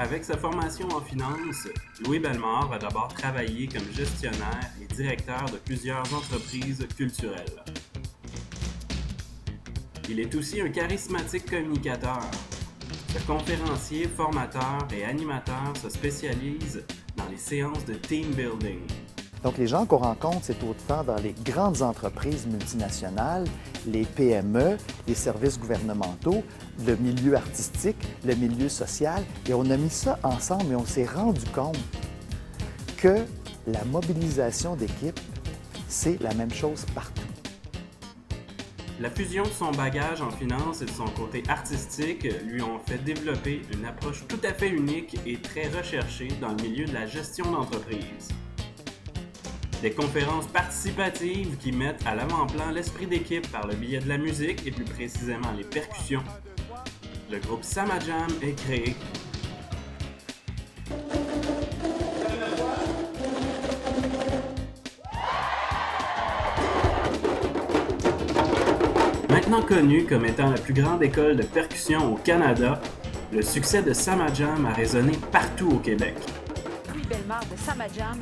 avec sa formation en finance, Louis Bellemare a d'abord travaillé comme gestionnaire et directeur de plusieurs entreprises culturelles. Il est aussi un charismatique communicateur. Ce conférencier, formateur et animateur se spécialise dans les séances de team building. Donc, les gens qu'on rencontre, c'est autant dans les grandes entreprises multinationales, les PME, les services gouvernementaux, le milieu artistique, le milieu social. Et on a mis ça ensemble et on s'est rendu compte que la mobilisation d'équipe, c'est la même chose partout. La fusion de son bagage en finance et de son côté artistique lui ont fait développer une approche tout à fait unique et très recherchée dans le milieu de la gestion d'entreprise. Des conférences participatives qui mettent à l'avant-plan l'esprit d'équipe par le biais de la musique et plus précisément les percussions. Le groupe Samajam est créé. Maintenant connu comme étant la plus grande école de percussion au Canada, le succès de Samajam a résonné partout au Québec. Louis Bellemare de Samajam.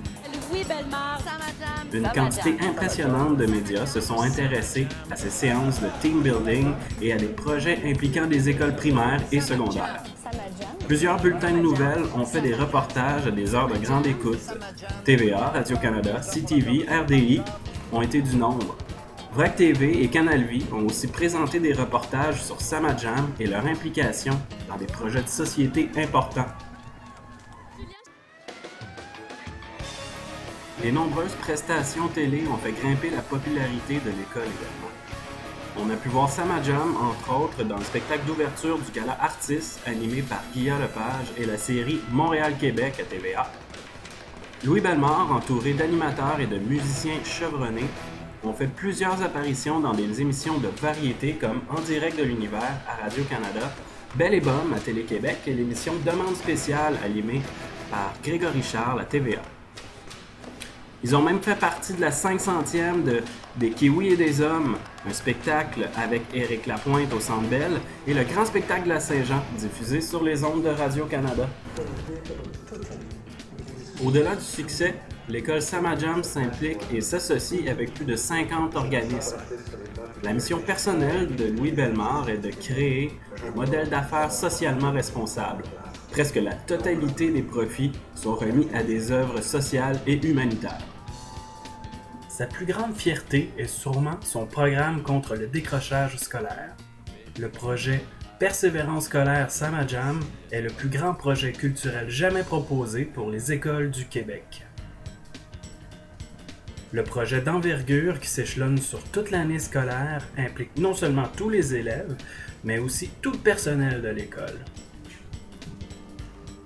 Louis Bellemare, Samajam. Une quantité impressionnante de médias se sont intéressés à ces séances de team building et à des projets impliquant des écoles primaires et secondaires. Plusieurs bulletins de nouvelles ont fait des reportages à des heures de grande écoute. TVA, Radio-Canada, CTV, RDI ont été du nombre. VRAC TV et Canal Vie ont aussi présenté des reportages sur Samajam et leur implication dans des projets de société importants. Les nombreuses prestations télé ont fait grimper la popularité de l'école également. On a pu voir Samajam, entre autres, dans le spectacle d'ouverture du gala Artistes, animé par Guilla Lepage et la série Montréal-Québec à TVA. Louis Bellemare, entouré d'animateurs et de musiciens chevronnés, ont fait plusieurs apparitions dans des émissions de variété comme En direct de l'univers à Radio-Canada, Belle et Bomme à Télé-Québec et l'émission Demande spéciale animée par Grégory Charles à TVA. Ils ont même fait partie de la 500e des Kiwis et des Hommes, un spectacle avec Éric Lapointe au Centre Bell et le Grand spectacle de la Saint-Jean, diffusé sur les ondes de Radio-Canada. Au-delà du succès, l'école Samajam s'implique et s'associe avec plus de 50 organismes. La mission personnelle de Louis Bellemare est de créer un modèle d'affaires socialement responsable. Presque la totalité des profits sont remis à des œuvres sociales et humanitaires. Sa plus grande fierté est sûrement son programme contre le décrochage scolaire. Le projet Persévérance scolaire Samajam est le plus grand projet culturel jamais proposé pour les écoles du Québec. Le projet d'envergure qui s'échelonne sur toute l'année scolaire implique non seulement tous les élèves, mais aussi tout le personnel de l'école.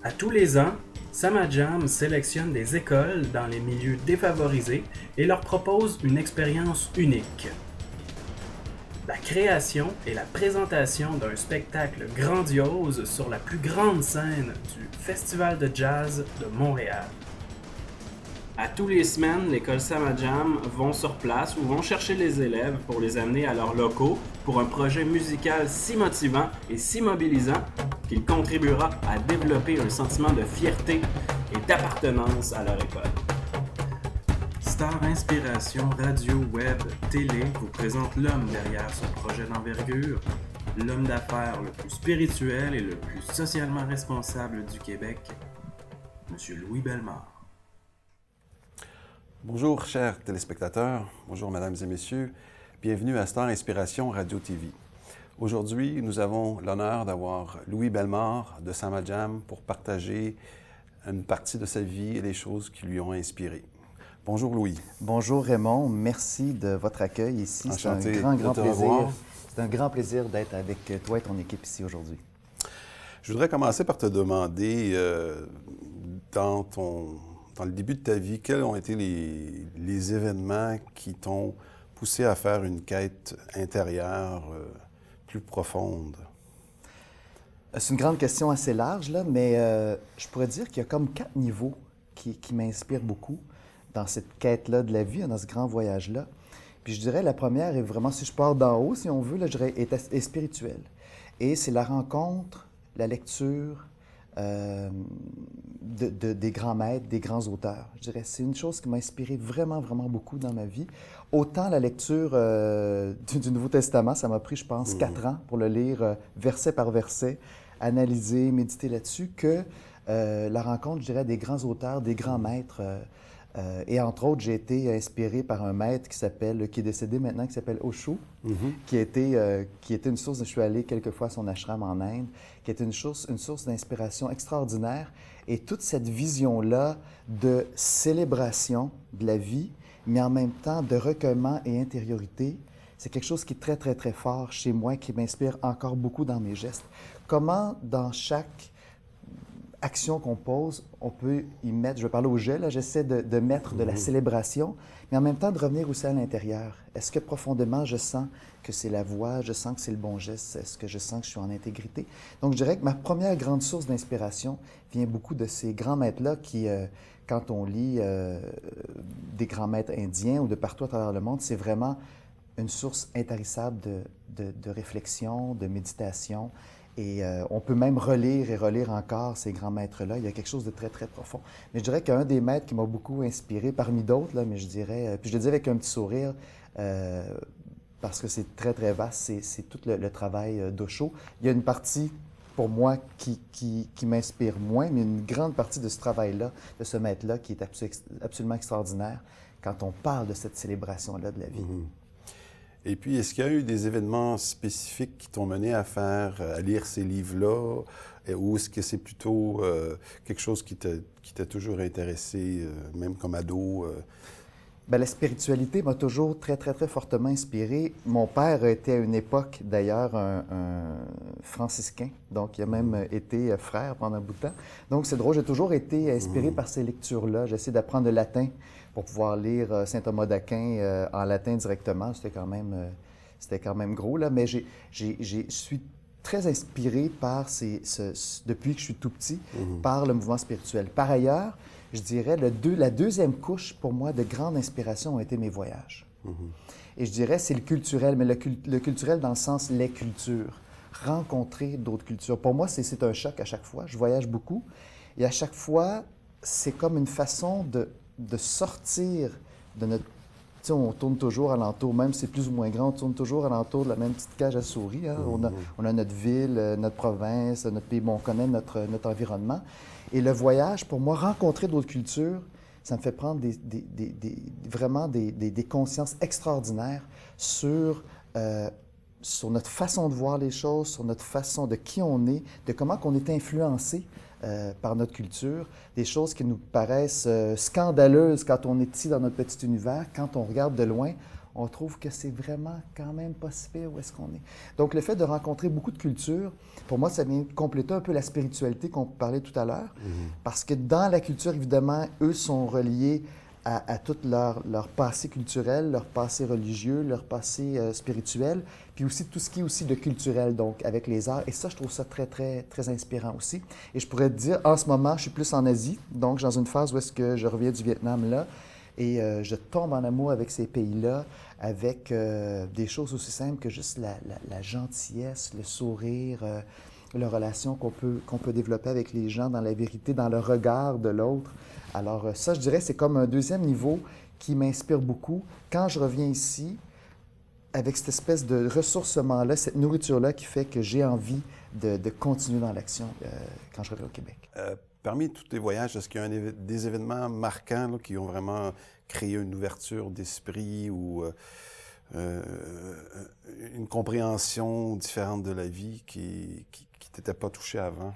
À tous les ans, Samajam sélectionne des écoles dans les milieux défavorisés et leur propose une expérience unique. La création et la présentation d'un spectacle grandiose sur la plus grande scène du Festival de jazz de Montréal. À tous les semaines, l'école Samajam vont sur place ou vont chercher les élèves pour les amener à leurs locaux pour un projet musical si motivant et si mobilisant qu'il contribuera à développer un sentiment de fierté et d'appartenance à leur école. Star Inspiration Radio, Web, Télé vous présente l'homme derrière ce projet d'envergure, l'homme d'affaires le plus spirituel et le plus socialement responsable du Québec, M. Louis Bellemare. Bonjour, chers téléspectateurs. Bonjour, mesdames et messieurs. Bienvenue à Star Inspiration Radio-TV. Aujourd'hui, nous avons l'honneur d'avoir Louis Bellemare de Samajam pour partager une partie de sa vie et les choses qui lui ont inspiré. Bonjour, Louis. Bonjour, Raymond. Merci de votre accueil ici. Enchanté C'est un grand te plaisir. revoir. C'est un grand plaisir d'être avec toi et ton équipe ici aujourd'hui. Je voudrais commencer par te demander, dans le début de ta vie, quels ont été les événements qui t'ont poussé à faire une quête intérieure plus profonde? C'est une grande question assez large, là, mais je pourrais dire qu'il y a comme 4 niveaux qui m'inspirent beaucoup dans cette quête-là de la vie, dans ce grand voyage-là. Puis je dirais la première est vraiment, si je pars d'en haut, si on veut, là, je dirais, est spirituelle. Et c'est la rencontre, la lecture, des grands maîtres, des grands auteurs. Je dirais, c'est une chose qui m'a inspiré vraiment, vraiment beaucoup dans ma vie. Autant la lecture du Nouveau Testament, ça m'a pris, je pense, 4 ans pour le lire verset par verset, analyser, méditer là-dessus, que la rencontre, je dirais, des grands auteurs, des grands maîtres. Et entre autres, j'ai été inspiré par un maître qui est décédé maintenant, qui s'appelle Osho, qui était une source. Je suis allé quelques fois à son ashram en Inde, qui était une source d'inspiration extraordinaire. Et toute cette vision-là de célébration de la vie, mais en même temps de recueillement et intériorité, c'est quelque chose qui est très, très, très fort chez moi, qui m'inspire encore beaucoup dans mes gestes. Comment, dans chaque action qu'on pose, on peut y mettre, je vais parler au jeu, là, j'essaie de mettre de la célébration, mais en même temps de revenir aussi à l'intérieur. Est-ce que profondément je sens que c'est la voie, je sens que c'est le bon geste, est-ce que je sens que je suis en intégrité? Donc je dirais que ma première grande source d'inspiration vient beaucoup de ces grands maîtres-là qui, quand on lit des grands maîtres indiens ou de partout à travers le monde, c'est vraiment une source intarissable de réflexion, de méditation. Et on peut même relire et relire encore ces grands maîtres-là. Il y a quelque chose de très, très profond. Mais je dirais qu'un des maîtres qui m'a beaucoup inspiré, parmi d'autres, là, mais je dirais, puis je le dis avec un petit sourire, parce que c'est très, très vaste, c'est tout le travail d'Osho. Il y a une partie, pour moi, qui m'inspire moins, mais une grande partie de ce travail-là, de ce maître-là, qui est absolument extraordinaire quand on parle de cette célébration-là de la vie. Et puis, est-ce qu'il y a eu des événements spécifiques qui t'ont mené à lire ces livres-là, ou est-ce que c'est plutôt quelque chose qui t'a toujours intéressé, même comme ado? Bien, la spiritualité m'a toujours très, très, très fortement inspiré. Mon père était à une époque, d'ailleurs, un franciscain, donc il a même été frère pendant un bout de temps. Donc c'est drôle, j'ai toujours été inspiré par ces lectures-là. J'essaie d'apprendre le latin pour pouvoir lire Saint Thomas d'Aquin en latin directement. C'était quand même gros, là, mais je suis très inspiré par depuis que je suis tout petit, par le mouvement spirituel. Par ailleurs, je dirais, la deuxième couche, pour moi, de grande inspiration ont été mes voyages. Et je dirais, c'est le culturel, mais le culturel dans le sens les cultures. Rencontrer d'autres cultures. Pour moi, c'est un choc à chaque fois. Je voyage beaucoup. Et à chaque fois, c'est comme une façon de sortir de notre... Tu sais, on tourne toujours alentour, même si c'est plus ou moins grand, on tourne toujours alentour de la même petite cage à souris. Hein? On a notre ville, notre province, notre pays, bon, on connaît notre environnement. Et le voyage, pour moi, rencontrer d'autres cultures, ça me fait prendre vraiment des consciences extraordinaires sur notre façon de voir les choses, sur notre façon de qui on est, de comment on est influencé par notre culture, des choses qui nous paraissent scandaleuses quand on est ici dans notre petit univers, quand on regarde de loin, on trouve que c'est vraiment quand même pas si pire où est-ce qu'on est. Donc le fait de rencontrer beaucoup de cultures, pour moi, ça vient compléter un peu la spiritualité qu'on parlait tout à l'heure, parce que dans la culture, évidemment, eux sont reliés à tout leur passé culturel, leur passé religieux, leur passé spirituel, puis aussi tout ce qui est aussi de culturel, donc avec les arts. Et ça, je trouve ça très, très, très inspirant aussi. Et je pourrais te dire, en ce moment, je suis plus en Asie, donc dans une phase où est-ce que je reviens du Vietnam là, et je tombe en amour avec ces pays-là, avec des choses aussi simples que juste la gentillesse, le sourire, la relation qu'on peut développer avec les gens dans la vérité, dans le regard de l'autre. Alors ça, je dirais, c'est comme un deuxième niveau qui m'inspire beaucoup. Quand je reviens ici, avec cette espèce de ressourcement-là, cette nourriture-là qui fait que j'ai envie de continuer dans l'action quand je reviens au Québec. Parmi tous tes voyages, est-ce qu'il y a des événements marquants là, qui ont vraiment créé une ouverture d'esprit ou une compréhension différente de la vie qui t'était pas touchée avant?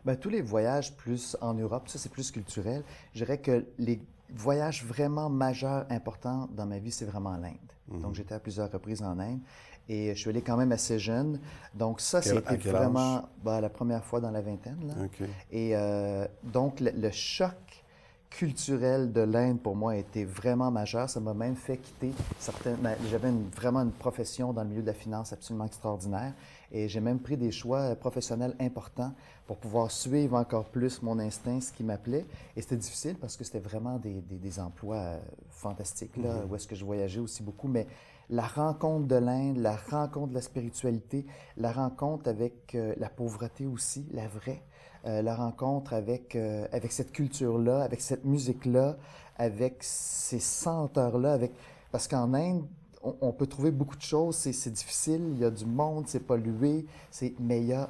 Bien, tous les voyages plus en Europe, ça c'est plus culturel. Je dirais que les voyages vraiment majeurs, importants dans ma vie, c'est vraiment l'Inde. Donc j'étais à plusieurs reprises en Inde et je suis allé quand même assez jeune. Donc ça, c'était vraiment la première fois dans la vingtaine. Là. Okay. Et donc le choc culturel de l'Inde, pour moi, a été vraiment majeur. Ça m'a même fait quitter j'avais vraiment une profession dans le milieu de la finance absolument extraordinaire. Et j'ai même pris des choix professionnels importants pour pouvoir suivre encore plus mon instinct, ce qui m'appelait. Et c'était difficile parce que c'était vraiment des emplois fantastiques, là, où est-ce que je voyageais aussi beaucoup. Mais la rencontre de l'Inde, la rencontre de la spiritualité, la rencontre avec la pauvreté aussi, la vraie, la rencontre avec cette culture-là, avec cette musique-là, avec ces senteurs-là, parce qu'en Inde, on peut trouver beaucoup de choses, c'est difficile, il y a du monde, c'est pollué, mais il y a,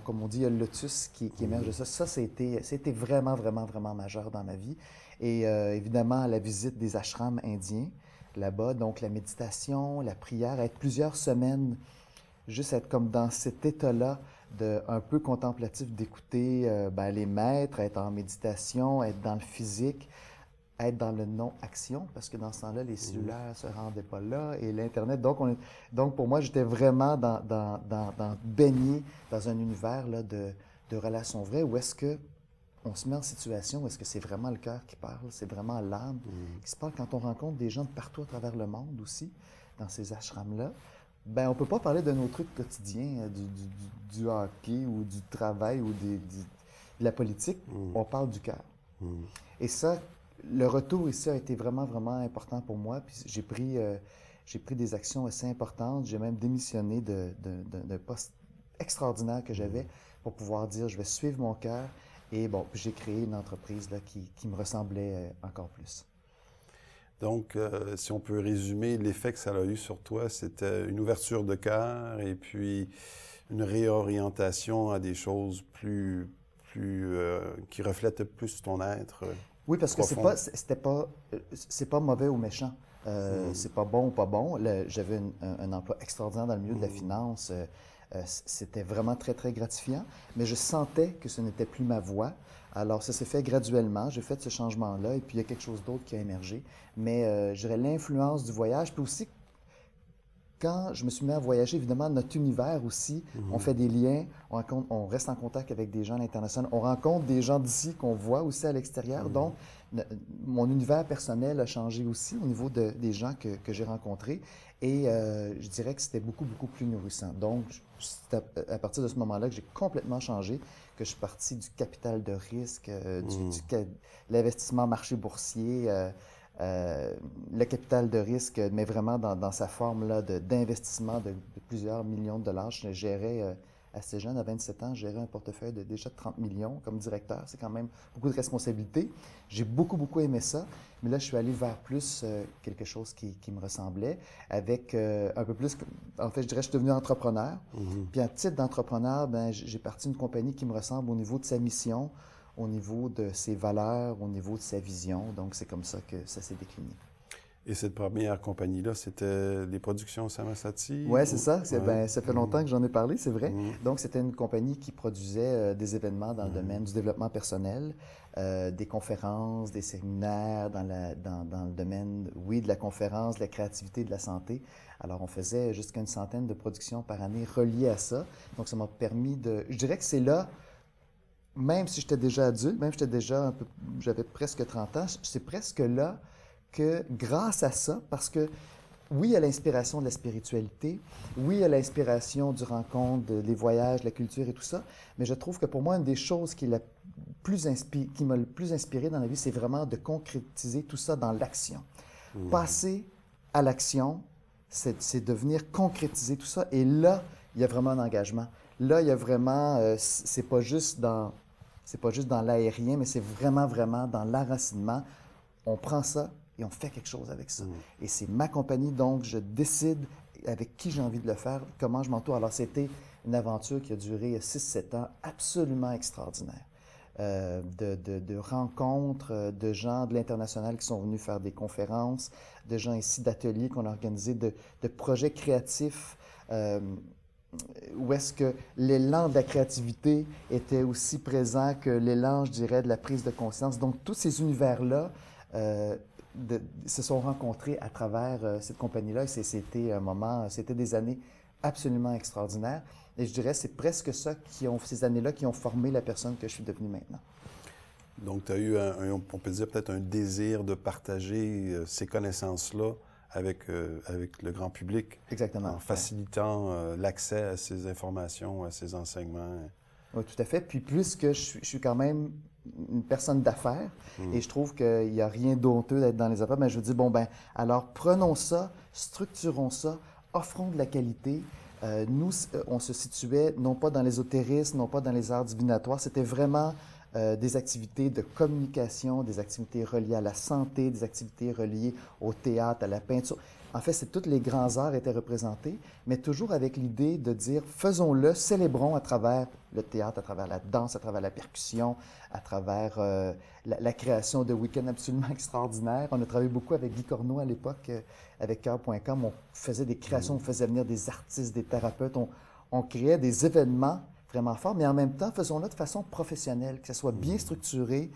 comme on dit, il y a le lotus qui émerge de ça. Ça, c'était vraiment, vraiment, vraiment majeur dans ma vie. Et évidemment, la visite des ashrams indiens là-bas, donc la méditation, la prière, être plusieurs semaines, juste être comme dans cet état-là, un peu contemplatif, d'écouter les maîtres, être en méditation, être dans le physique, être dans le non-action, parce que dans ce temps-là, les cellulaires ne se rendaient pas là, et l'Internet. Donc pour moi, j'étais vraiment baigné dans un univers là, de relations vraies, où est-ce que on se met en situation où est-ce que c'est vraiment le cœur qui parle, c'est vraiment l'âme qui se parle quand on rencontre des gens de partout à travers le monde aussi, dans ces ashrams-là. Ben, on ne peut pas parler de nos trucs quotidiens, du hockey ou du travail ou de la politique. On parle du cœur. Et ça, le retour ici a été vraiment, vraiment important pour moi. Puis j'ai pris des actions assez importantes. J'ai même démissionné d'un poste extraordinaire que j'avais pour pouvoir dire je vais suivre mon cœur. Et bon, j'ai créé une entreprise là, qui me ressemblait encore plus. Donc, si on peut résumer, l'effet que ça a eu sur toi, c'était une ouverture de cœur et puis une réorientation à des choses qui reflètent plus ton être. Oui, parce profond. que c'est pas mauvais ou méchant. C'est pas bon ou pas bon. J'avais un emploi extraordinaire dans le milieu de la finance. C'était vraiment très, très gratifiant, mais je sentais que ce n'était plus ma voie. Alors, ça s'est fait graduellement. J'ai fait ce changement-là, et puis il y a quelque chose d'autre qui a émergé. Mais je dirais l'influence du voyage, puis aussi, quand je me suis mis à voyager, évidemment, notre univers aussi, on fait des liens, on reste en contact avec des gens à l'international, on rencontre des gens d'ici qu'on voit aussi à l'extérieur. Donc, mon univers personnel a changé aussi au niveau des gens que j'ai rencontrés. Et je dirais que c'était beaucoup, beaucoup plus nourrissant. Donc, c'est à partir de ce moment-là que j'ai complètement changé, que je suis parti du capital de risque, l'investissement marché boursier, le capital de risque, mais vraiment dans sa forme là, d'investissement de plusieurs millions de dollars. Je gérais, assez jeune, à 27 ans, je gérais un portefeuille de déjà 30 millions comme directeur. C'est quand même beaucoup de responsabilités. J'ai beaucoup, beaucoup aimé ça. Mais là, je suis allé vers plus quelque chose qui me ressemblait, avec un peu plus... En fait, je dirais, je suis devenu entrepreneur. Puis à titre d'entrepreneur, j'ai parti d'une compagnie qui me ressemble au niveau de sa mission, au niveau de ses valeurs, au niveau de sa vision. Donc, c'est comme ça que ça s'est décliné. Et cette première compagnie-là, c'était les productions Samasati? Oui, c'est ça. Ça fait longtemps que j'en ai parlé, c'est vrai. Donc, c'était une compagnie qui produisait des événements dans le domaine du développement personnel, des conférences, des séminaires dans le domaine, oui, de la conférence, de la créativité, de la santé. Alors, on faisait jusqu'à une centaine de productions par année reliées à ça. Donc, ça m'a permis de... Je dirais que c'est là... Même si j'étais déjà adulte, même si j'avais presque 30 ans, c'est presque là que grâce à ça, parce que oui, il y a l'inspiration de la spiritualité, oui, il y a l'inspiration du rencontre, des voyages, de la culture et tout ça, mais je trouve que pour moi, une des choses qui m'a le plus inspiré dans la vie, c'est vraiment de concrétiser tout ça dans l'action. Passer à l'action, c'est de venir concrétiser tout ça, et là, il y a vraiment un engagement. Là, il y a vraiment, c'est pas juste dans l'aérien, mais c'est vraiment, vraiment dans l'enracinement. On prend ça et on fait quelque chose avec ça. Et c'est ma compagnie, donc je décide avec qui j'ai envie de le faire, comment je m'entoure. Alors, c'était une aventure qui a duré 6-7 ans, absolument extraordinaire. De rencontres, de gens de l'international qui sont venus faire des conférences, de gens ici d'ateliers qu'on a organisés, de projets créatifs, où est-ce que l'élan de la créativité était aussi présent que l'élan, je dirais, de la prise de conscience. Donc, tous ces univers-là se sont rencontrés à travers cette compagnie-là. C'était un moment, c'était des années absolument extraordinaires. Et je dirais, c'est presque ça ces années-là qui ont formé la personne que je suis devenue maintenant. Donc, tu as eu, on peut dire peut-être un désir de partager ces connaissances-là avec le grand public. Exactement. En facilitant l'accès à ces informations, à ces enseignements. Oui, tout à fait. Puis plus que je suis quand même une personne d'affaires et je trouve qu'il n'y a rien d'honteux d'être dans les affaires, mais je dis, alors prenons ça, structurons ça, offrons de la qualité, Nous, on se situait non pas dans l'ésotérisme, non pas dans les arts divinatoires, c'était vraiment des activités de communication, des activités reliées à la santé, des activités reliées au théâtre, à la peinture. En fait, c'est tous les grands arts étaient représentés, mais toujours avec l'idée de dire faisons-le, célébrons à travers le théâtre, à travers la danse, à travers la percussion, à travers la création de week-ends absolument extraordinaires. On a travaillé beaucoup avec Guy Corneau à l'époque, avec Cœur.com. On faisait des créations, on faisait venir des artistes, des thérapeutes, on créait des événements vraiment forts, mais en même temps, faisons-le de façon professionnelle, que ce soit bien structuré,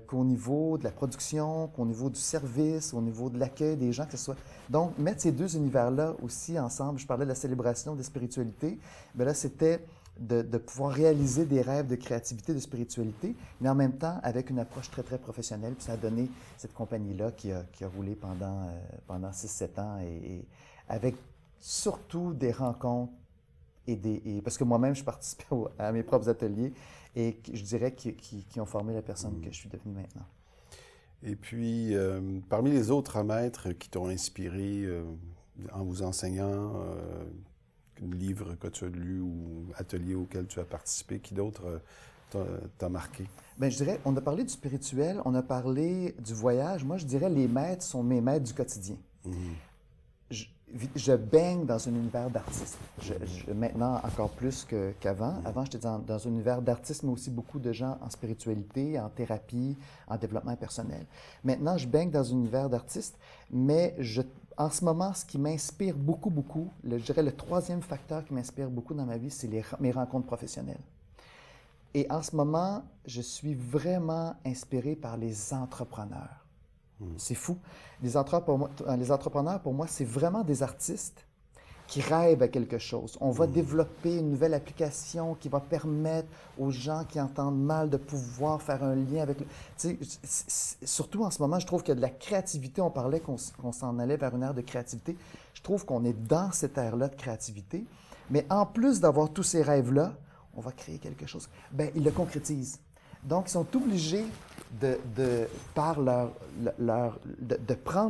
qu'au niveau de la production, qu'au niveau du service, au niveau de l'accueil des gens, que ce soit... Donc, mettre ces deux univers-là aussi ensemble, je parlais de la célébration des spiritualités, bien là, c'était de pouvoir réaliser des rêves de créativité, de spiritualité, mais en même temps avec une approche très, très professionnelle. Puis ça a donné cette compagnie-là qui a roulé pendant 6-7 ans et avec surtout des rencontres parce que moi-même, je participais à mes propres ateliers et je dirais qui ont formé la personne que je suis devenue maintenant. Et puis, parmi les autres maîtres qui t'ont inspiré en vous enseignant, livres que tu as lus ou ateliers auxquels tu as participé, qui d'autres t'a marqué? Bien, je dirais, on a parlé du spirituel, on a parlé du voyage. Moi, je dirais les maîtres sont mes maîtres du quotidien. Je baigne dans un univers d'artistes. Maintenant, encore plus qu'avant. Avant, j'étais dans un univers d'artistes, mais aussi beaucoup de gens en spiritualité, en thérapie, en développement personnel. Maintenant, je baigne dans un univers d'artistes, mais en ce moment, ce qui m'inspire beaucoup, je dirais le troisième facteur qui m'inspire beaucoup dans ma vie, c'est mes rencontres professionnelles. Et en ce moment, je suis vraiment inspiré par les entrepreneurs. C'est fou. Les entrepreneurs, pour moi, c'est vraiment des artistes qui rêvent à quelque chose. On va développer une nouvelle application qui va permettre aux gens qui entendent mal de pouvoir faire un lien avec... Surtout en ce moment, je trouve qu'il y a de la créativité. On parlait qu'on s'en allait vers une ère de créativité. Je trouve qu'on est dans cette ère-là de créativité. Mais en plus d'avoir tous ces rêves-là, on va créer quelque chose. Bien, ils le concrétisent. Donc, ils sont obligés de prendre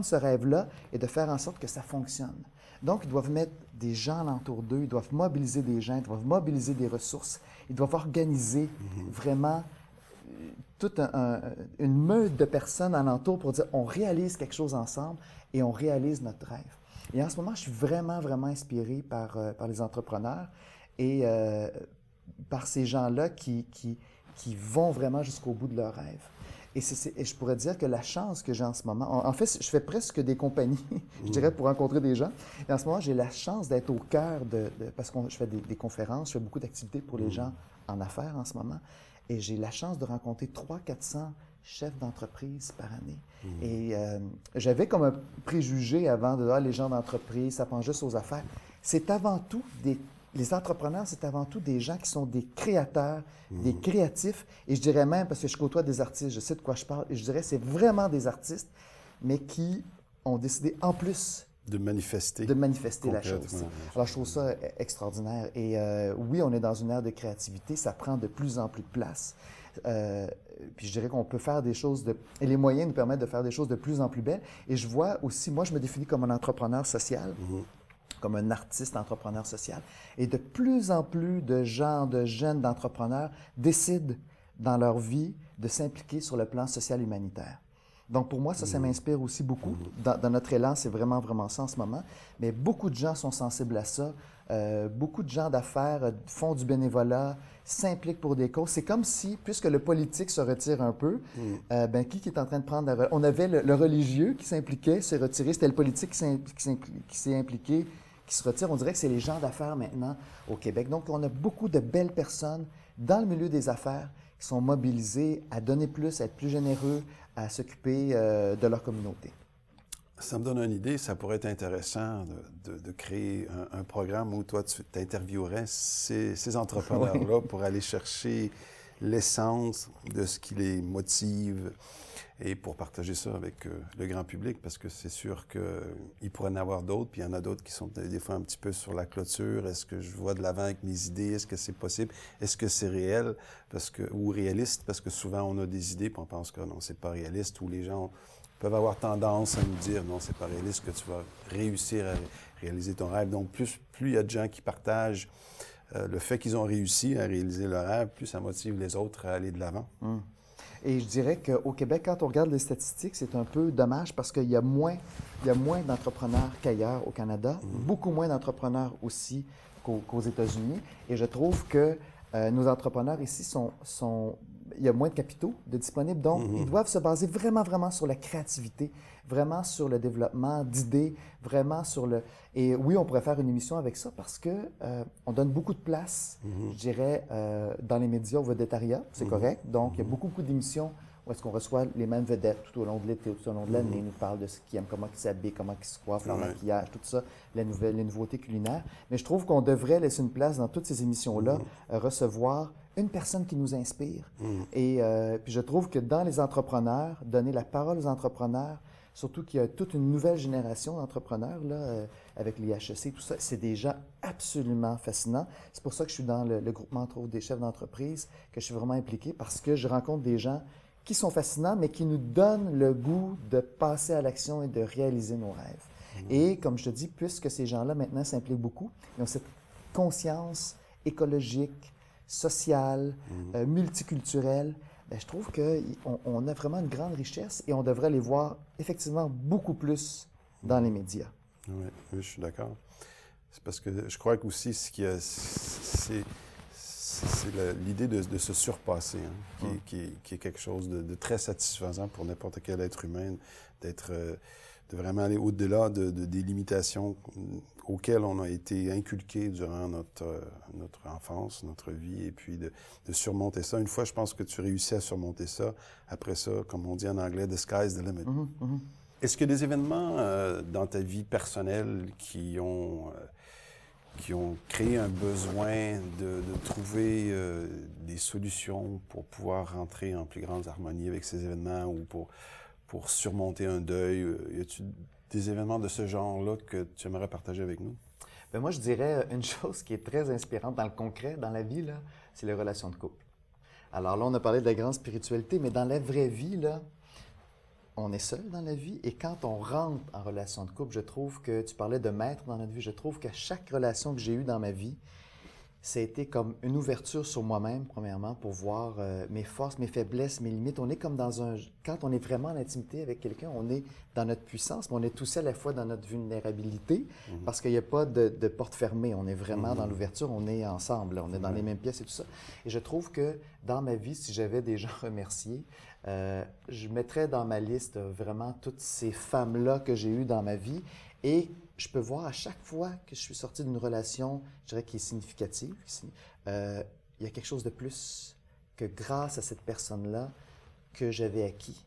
ce rêve-là et de faire en sorte que ça fonctionne. Donc, ils doivent mettre des gens alentour d'eux, ils doivent mobiliser des gens, ils doivent mobiliser des ressources, ils doivent organiser vraiment toute une meute de personnes alentour pour dire on réalise quelque chose ensemble et on réalise notre rêve. Et en ce moment, je suis vraiment, vraiment inspiré par les entrepreneurs et par ces gens-là qui vont vraiment jusqu'au bout de leurs rêves. Et je pourrais dire que la chance que j'ai en ce moment... En fait, je fais presque des compagnies, je dirais, pour rencontrer des gens. Et en ce moment, j'ai la chance d'être au cœur parce que je fais des conférences, je fais beaucoup d'activités pour les gens en affaires en ce moment. Et j'ai la chance de rencontrer 300-400 chefs d'entreprise par année. Et j'avais comme un préjugé avant de les gens d'entreprise, ça pense juste aux affaires. C'est avant tout les entrepreneurs, c'est avant tout des gens qui sont des créateurs, des créatifs, et je dirais même, parce que je côtoie des artistes, je sais de quoi je parle, et je dirais c'est vraiment des artistes, mais qui ont décidé en plus de manifester la chose. Alors, je trouve ça extraordinaire. Et oui, on est dans une ère de créativité, ça prend de plus en plus de place. Puis je dirais qu'on peut faire des choses et les moyens nous permettent de faire des choses de plus en plus belles. Et je vois aussi, moi, je me définis comme un entrepreneur social. Comme un artiste entrepreneur social. Et de plus en plus de gens, de jeunes d'entrepreneurs décident dans leur vie de s'impliquer sur le plan social humanitaire. Donc pour moi, ça m'inspire aussi beaucoup. Dans notre élan, c'est vraiment, vraiment ça en ce moment. Mais beaucoup de gens sont sensibles à ça. Beaucoup de gens d'affaires font du bénévolat, s'impliquent pour des causes. C'est comme si, puisque le politique se retire un peu, qui est en train de prendre On avait le religieux qui s'impliquait, s'est retiré. C'était le politique qui s'est impliqué, qui se retire. On dirait que c'est les gens d'affaires maintenant au Québec. Donc, on a beaucoup de belles personnes dans le milieu des affaires qui sont mobilisées à donner plus, à être plus généreux, à s'occuper de leur communauté. Ça me donne une idée. Ça pourrait être intéressant de créer un programme où toi, tu t'interviewerais ces entrepreneurs-là pour aller chercher l'essence de ce qui les motive et pour partager ça avec le grand public, parce que c'est sûr qu'il pourrait en avoir d'autres, puis il y en a d'autres qui sont des fois un petit peu sur la clôture. Est-ce que je vois de l'avant avec mes idées? Est-ce que c'est possible? Est-ce que c'est réel? Ou réaliste? Parce que souvent, on a des idées, puis on pense que non, c'est pas réaliste, ou les gens peuvent avoir tendance à nous dire non, c'est pas réaliste que tu vas réussir à réaliser ton rêve. Donc, plus il y a de gens qui partagent le fait qu'ils ont réussi à réaliser leur rêve, plus ça motive les autres à aller de l'avant. Et je dirais qu'au Québec, quand on regarde les statistiques, c'est un peu dommage parce qu'il y a moins d'entrepreneurs qu'ailleurs au Canada, beaucoup moins d'entrepreneurs aussi qu'aux États-Unis. Et je trouve que nos entrepreneurs ici il y a moins de capitaux de disponibles, donc ils doivent se baser vraiment, vraiment sur la créativité, vraiment sur le développement d'idées, vraiment sur le... Et oui, on pourrait faire une émission avec ça parce que on donne beaucoup de place, je dirais, dans les médias au vedettariat, c'est correct. Donc, il y a beaucoup d'émissions où est-ce qu'on reçoit les mêmes vedettes tout au long de l'été, tout au long de l'année. Ils nous parlent de ce qu'ils aiment, comment ils s'habillent, comment ils se coiffent, leur maquillage, tout ça, les nouveautés culinaires. Mais je trouve qu'on devrait laisser une place dans toutes ces émissions-là, recevoir une personne qui nous inspire. Et puis je trouve que dans les entrepreneurs, donner la parole aux entrepreneurs, surtout qu'il y a toute une nouvelle génération d'entrepreneurs, là, avec l'IHEC, tout ça, c'est déjà absolument fascinant. C'est pour ça que je suis dans le groupement, entre autres, des chefs d'entreprise, que je suis vraiment impliqué, parce que je rencontre des gens qui sont fascinants, mais qui nous donnent le goût de passer à l'action et de réaliser nos rêves. Et comme je te dis, puisque ces gens-là maintenant s'impliquent beaucoup, ils ont cette conscience écologique, sociale, multiculturelle, bien, je trouve qu'on a vraiment une grande richesse et on devrait les voir effectivement beaucoup plus dans les médias. Oui, je suis d'accord. C'est parce que je crois qu'aussi, c'est l'idée de se surpasser, hein, qui est quelque chose de très satisfaisant pour n'importe quel être humain, de vraiment aller au-delà des limitations auxquelles on a été inculqué durant notre enfance, notre vie, et puis de surmonter ça. Une fois, je pense que tu réussis à surmonter ça. Après ça, comme on dit en anglais, the sky's the limit. Est-ce qu'il y a des événements dans ta vie personnelle qui ont créé un besoin de trouver des solutions pour pouvoir rentrer en plus grande harmonie avec ces événements ou pour surmonter un deuil? Y a-t-il des événements de ce genre-là que tu aimerais partager avec nous? Bien, moi, je dirais une chose qui est très inspirante dans le concret, dans la vie, là, c'est les relations de couple. Alors là, on a parlé de la grande spiritualité, mais dans la vraie vie, là, on est seul dans la vie et quand on rentre en relation de couple, je trouve que, tu parlais de maître dans notre vie, je trouve que chaque relation que j'ai eue dans ma vie, ça a été comme une ouverture sur moi-même, premièrement, pour voir mes forces, mes faiblesses, mes limites. On est comme quand on est vraiment en intimité avec quelqu'un, on est dans notre puissance, mais on est aussi à la fois dans notre vulnérabilité, parce qu'il n'y a pas de porte fermée. On est vraiment dans l'ouverture, on est ensemble, on est dans les mêmes pièces et tout ça. Et je trouve que dans ma vie, si j'avais des gens remerciés, je mettrais dans ma liste vraiment toutes ces femmes-là que j'ai eues dans ma vie. Et je peux voir à chaque fois que je suis sorti d'une relation, je dirais, qui est significative, il y a quelque chose de plus que grâce à cette personne-là que j'avais acquis.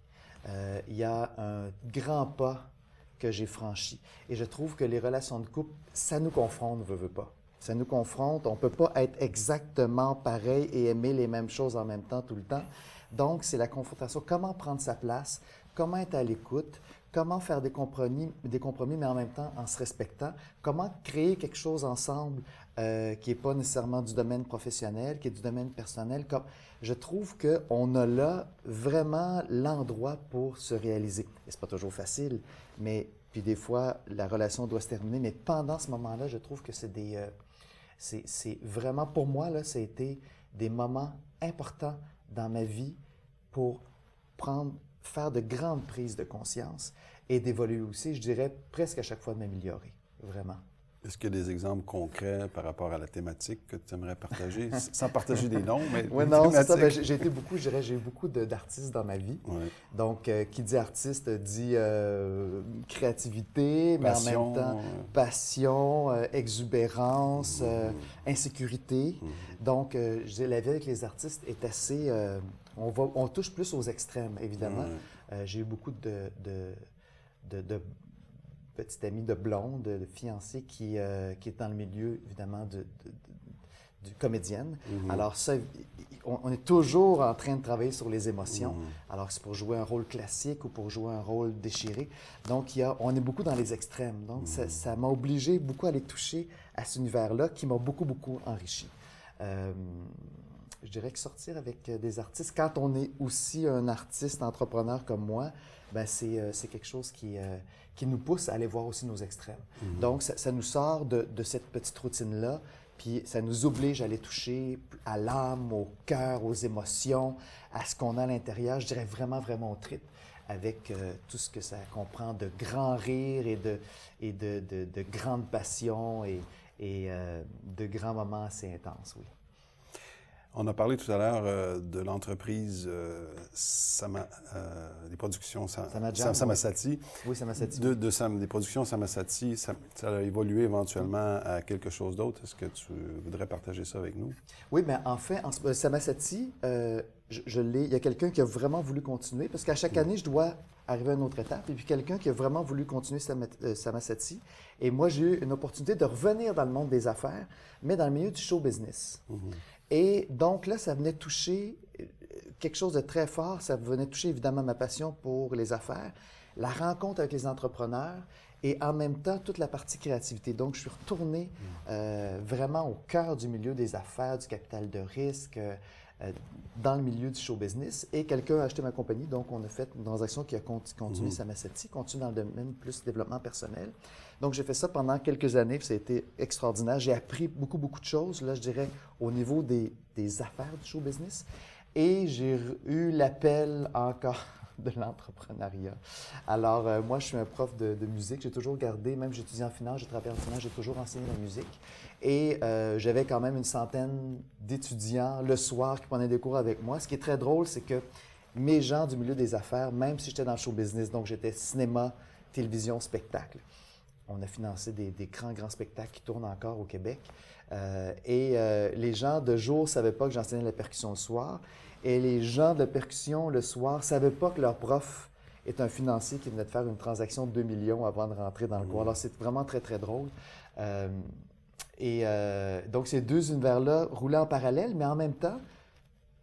Il y a un grand pas que j'ai franchi. Et je trouve que les relations de couple, ça nous confronte, veut pas. Ça nous confronte. On ne peut pas être exactement pareil et aimer les mêmes choses en même temps tout le temps. Donc, c'est la confrontation. Comment prendre sa place? Comment être à l'écoute? Comment faire des compromis, mais en même temps en se respectant? Comment créer quelque chose ensemble qui n'est pas nécessairement du domaine professionnel, qui est du domaine personnel? Je trouve qu'on a là vraiment l'endroit pour se réaliser. Et c'est pas toujours facile, mais puis des fois, la relation doit se terminer. Mais pendant ce moment-là, je trouve que c'est vraiment, pour moi, là, ça a été des moments importants dans ma vie pour faire de grandes prises de conscience et d'évoluer aussi, je dirais, presque à chaque fois de m'améliorer, vraiment. Est-ce qu'il y a des exemples concrets par rapport à la thématique que tu aimerais partager, sans partager des noms, mais oui, non, c'est ça. Ben, j'ai eu beaucoup d'artistes dans ma vie. Ouais. Donc, qui dit artiste dit créativité, mais passion, en même temps passion, exubérance, insécurité. Donc, je dis, la vie avec les artistes est assez... on touche plus aux extrêmes, évidemment. J'ai eu beaucoup de petite amie de blonde, de fiancée qui est dans le milieu, évidemment, du comédienne. Alors ça, on est toujours en train de travailler sur les émotions. Alors c'est pour jouer un rôle classique ou pour jouer un rôle déchiré. Donc on est beaucoup dans les extrêmes. Donc ça m'a obligé beaucoup à aller toucher à cet univers-là qui m'a beaucoup, beaucoup enrichi. Je dirais que sortir avec des artistes, quand on est aussi un artiste entrepreneur comme moi, ben c'est quelque chose qui nous pousse à aller voir aussi nos extrêmes. Donc, ça nous sort de cette petite routine-là, puis ça nous oblige à aller toucher à l'âme, au cœur, aux émotions, à ce qu'on a à l'intérieur, je dirais vraiment, vraiment au trip, avec tout ce que ça comprend de grands rires et de grandes passions et de grands moments assez intenses, oui. On a parlé tout à l'heure de l'entreprise des productions Samasati. Oui, Samasati. Des productions Samasati, ça a évolué éventuellement à quelque chose d'autre. Est-ce que tu voudrais partager ça avec nous? Oui, bien en fait, Samasati, il y a quelqu'un qui a vraiment voulu continuer, parce qu'à chaque année, je dois arriver à une autre étape, et puis quelqu'un qui a vraiment voulu continuer Samasati. Et moi, j'ai eu une opportunité de revenir dans le monde des affaires, mais dans le milieu du show business. Et donc là, ça venait toucher quelque chose de très fort. Ça venait toucher évidemment ma passion pour les affaires, la rencontre avec les entrepreneurs et en même temps toute la partie créativité. Donc, je suis retourné vraiment au cœur du milieu des affaires, du capital de risque, dans le milieu du show business. Et quelqu'un a acheté ma compagnie. Donc, on a fait une transaction qui a continué Samasati, continue dans le domaine plus développement personnel. Donc, j'ai fait ça pendant quelques années, puis ça a été extraordinaire. J'ai appris beaucoup, beaucoup de choses, là, je dirais, au niveau des affaires du show business. Et j'ai eu l'appel encore de l'entrepreneuriat. Alors, moi, je suis un prof de musique. J'ai toujours gardé, même j'étudie en finance, j'ai travaillé en finance, j'ai toujours enseigné la musique. Et j'avais quand même une centaine d'étudiants le soir qui prenaient des cours avec moi. Ce qui est très drôle, c'est que mes gens du milieu des affaires, même si j'étais dans le show business, donc j'étais cinéma, télévision, spectacle, on a financé des grands spectacles qui tournent encore au Québec. Les gens de jour ne savaient pas que j'enseignais la percussion le soir. Et les gens de percussion le soir ne savaient pas que leur prof est un financier qui venait de faire une transaction de 2 millions avant de rentrer dans le cours. Alors, c'est vraiment très, très drôle. Donc, ces deux univers-là roulaient en parallèle, mais en même temps,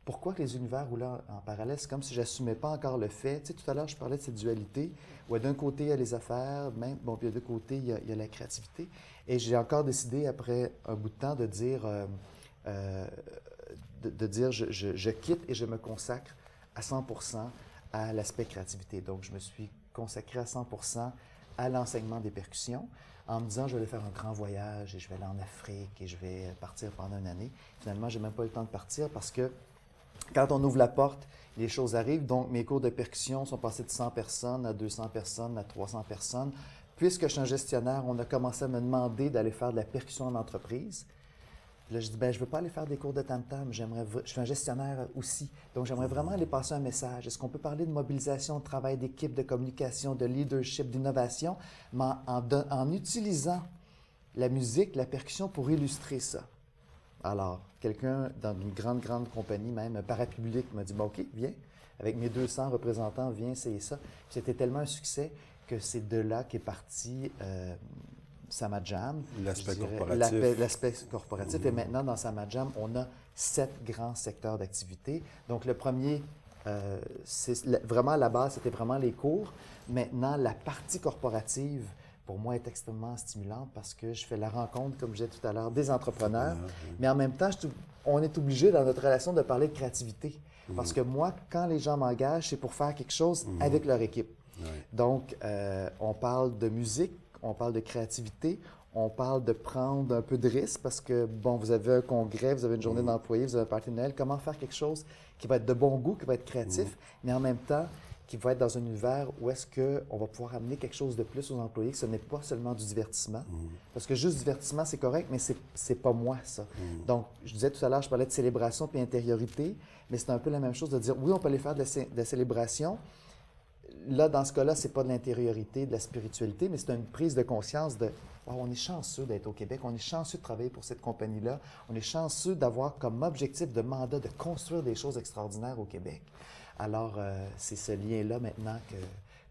pourquoi que les univers roulaient en parallèle? C'est comme si je n'assumais pas encore le fait. Tu sais, tout à l'heure, je parlais de cette dualité, où d'un côté, il y a les affaires, puis de l'autre côté, il y a la créativité. Et j'ai encore décidé, après un bout de temps, de dire, je quitte et je me consacre à 100% à l'aspect créativité. Donc, je me suis consacré à 100% à l'enseignement des percussions, en me disant, je vais aller faire un grand voyage et je vais aller en Afrique et je vais partir pendant une année. Finalement, je n'ai même pas eu le temps de partir parce que quand on ouvre la porte, les choses arrivent. Donc, mes cours de percussion sont passés de 100 personnes à 200 personnes, à 300 personnes. Puisque je suis un gestionnaire, on a commencé à me demander d'aller faire de la percussion en entreprise. Là, je dis, je ne veux pas aller faire des cours de tam-tam, je suis un gestionnaire aussi. Donc, j'aimerais vraiment aller passer un message. Est-ce qu'on peut parler de mobilisation, de travail d'équipe, de communication, de leadership, d'innovation, mais en utilisant la musique, la percussion pour illustrer ça? Alors, quelqu'un dans une grande compagnie, même un parapublic, m'a dit, OK, viens, avec mes 200 représentants, viens essayer ça. C'était tellement un succès que c'est de là qu'est parti Samajam. L'aspect corporatif. L'aspect corporatif. Et maintenant, dans Samajam, on a 7 grands secteurs d'activité. Donc, le premier, vraiment à la base, c'était vraiment les cours. Maintenant, la partie corporative, pour moi, est extrêmement stimulante parce que je fais la rencontre, comme je disais tout à l'heure, des entrepreneurs. Mais en même temps, on est obligé dans notre relation de parler de créativité. Parce que moi, quand les gens m'engagent, c'est pour faire quelque chose avec leur équipe. Donc, on parle de musique, on parle de créativité, on parle de prendre un peu de risque parce que, bon, vous avez un congrès, vous avez une journée d'employés, vous avez un party de Noël. Comment faire quelque chose qui va être de bon goût, qui va être créatif, mais en même temps, qui va être dans un univers où est-ce qu'on va pouvoir amener quelque chose de plus aux employés, que ce n'est pas seulement du divertissement. Parce que juste divertissement, c'est correct, mais c'est pas moi, ça. Donc, je disais tout à l'heure, je parlais de célébration puis intériorité, mais c'est un peu la même chose de dire, oui, on peut aller faire de la célébration. Là, dans ce cas-là, c'est pas de l'intériorité, de la spiritualité, mais c'est une prise de conscience de on est chanceux d'être au Québec, on est chanceux de travailler pour cette compagnie-là, on est chanceux d'avoir comme objectif de mandat de construire des choses extraordinaires au Québec. Alors, c'est ce lien-là maintenant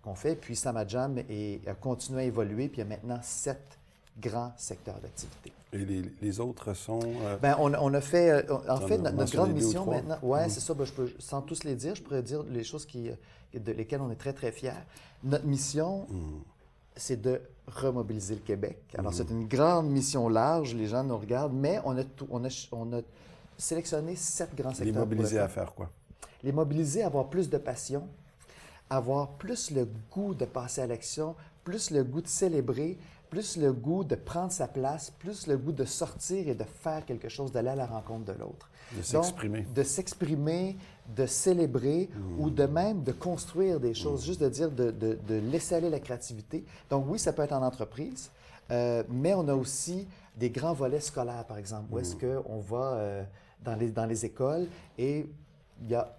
qu'on fait. Puis Samajam a continué à évoluer, puis il y a maintenant 7 grands secteurs d'activité. Et les autres sont... On a fait... en fait, notre grande mission maintenant... Oui, c'est ça. Sans tous les dire, je pourrais dire les choses de lesquelles on est très, très fiers. Notre mission, c'est de remobiliser le Québec. Alors, c'est une grande mission large. Les gens nous regardent, mais on a sélectionné 7 grands secteurs. Les mobiliser à faire quoi? Les mobiliser à avoir plus de passion, avoir plus le goût de passer à l'action, plus le goût de célébrer, plus le goût de prendre sa place, plus le goût de sortir et de faire quelque chose, d'aller à la rencontre de l'autre. De s'exprimer. Donc, de s'exprimer, de célébrer ou de même de construire des choses, juste de dire, de laisser aller la créativité. Donc oui, ça peut être en entreprise, mais on a aussi des grands volets scolaires, par exemple, où est-ce qu'on va dans les écoles et il y a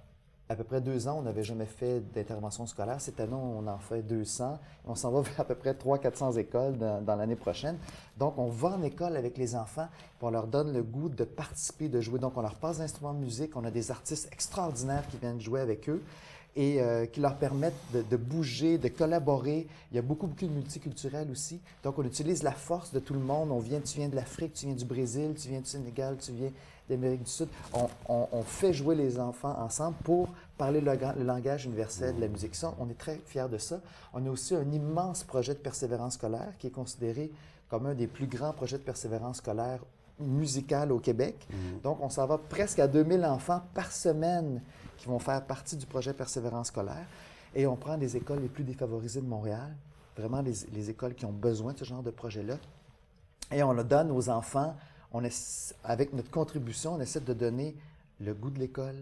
à peu près 2 ans, on n'avait jamais fait d'intervention scolaire. Cette année, on en fait 200. On s'en va vers à peu près 300-400 écoles dans l'année prochaine. Donc, on va en école avec les enfants, puis on leur donne le goût de participer, de jouer. Donc, on leur passe d'instruments de musique. On a des artistes extraordinaires qui viennent jouer avec eux et qui leur permettent de bouger, de collaborer. Il y a beaucoup de multiculturel aussi. Donc, on utilise la force de tout le monde. Tu viens de l'Afrique, tu viens du Brésil, tu viens du Sénégal, tu viens d'Amérique du Sud. On fait jouer les enfants ensemble pour parler le langage universel de la musique. Ça, on est très fiers de ça. On a aussi un immense projet de persévérance scolaire qui est considéré comme un des plus grands projets de persévérance scolaire musicale au Québec. Donc, on s'en va presque à 2000 enfants par semaine qui vont faire partie du projet Persévérance scolaire. Et on prend les écoles les plus défavorisées de Montréal, vraiment les écoles qui ont besoin de ce genre de projet-là. Et on le donne aux enfants. Avec notre contribution, on essaie de donner le goût de l'école,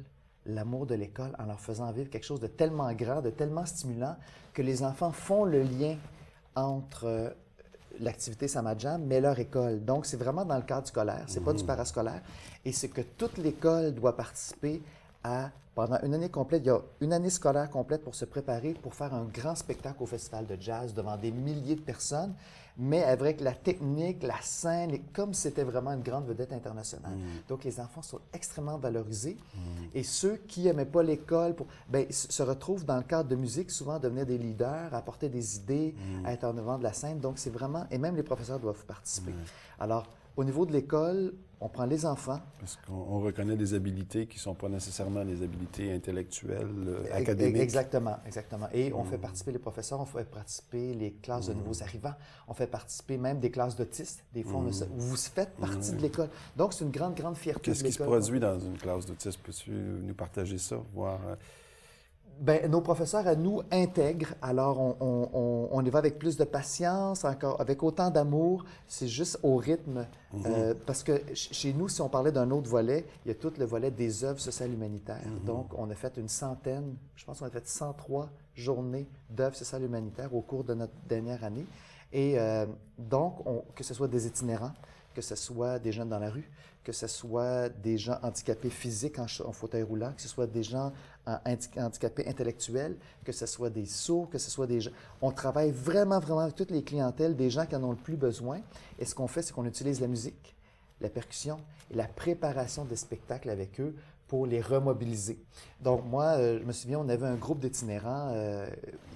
l'amour de l'école, en leur faisant vivre quelque chose de tellement grand, de tellement stimulant, que les enfants font le lien entre l'activité Samadjam, mais leur école. Donc, c'est vraiment dans le cadre scolaire, c'est pas du parascolaire. Et c'est que toute l'école doit participer pendant une année complète, il y a une année scolaire complète pour se préparer pour faire un grand spectacle au Festival de jazz devant des milliers de personnes, mais avec la technique, la scène, comme si c'était vraiment une grande vedette internationale. Donc, les enfants sont extrêmement valorisés et ceux qui n'aimaient pas l'école se retrouvent dans le cadre de musique, souvent à devenir des leaders, à apporter des idées, à être en devant de la scène. Donc, c'est vraiment... Et même les professeurs doivent participer. Alors, au niveau de l'école, on prend les enfants. Parce qu'on reconnaît des habilités qui ne sont pas nécessairement des habilités intellectuelles, académiques. Exactement, exactement. Et on fait participer les professeurs, on fait participer les classes de nouveaux arrivants, on fait participer même des classes d'autistes. Des fois, vous faites partie de l'école. Donc, c'est une grande, grande fierté de l'école. Qu'est-ce qui se produit dans une classe d'autistes? Peux-tu nous partager ça, voir... Bien, nos professeurs à nous intègrent, alors on y va avec plus de patience, encore avec autant d'amour, c'est juste au rythme. Parce que chez nous, si on parlait d'un autre volet, il y a tout le volet des œuvres sociales humanitaires. Donc, on a fait une centaine, je pense qu'on a fait 103 journées d'œuvres sociales humanitaires au cours de notre dernière année. Et donc, que ce soit des itinérants, que ce soit des jeunes dans la rue, que ce soit des gens handicapés physiques en fauteuil roulant, que ce soit des gens handicapés intellectuels, que ce soit des sourds, que ce soit des gens... On travaille vraiment, vraiment avec toutes les clientèles, des gens qui en ont le plus besoin. Et ce qu'on fait, c'est qu'on utilise la musique, la percussion et la préparation des spectacles avec eux pour les remobiliser. Donc moi, je me souviens, on avait un groupe d'itinérants,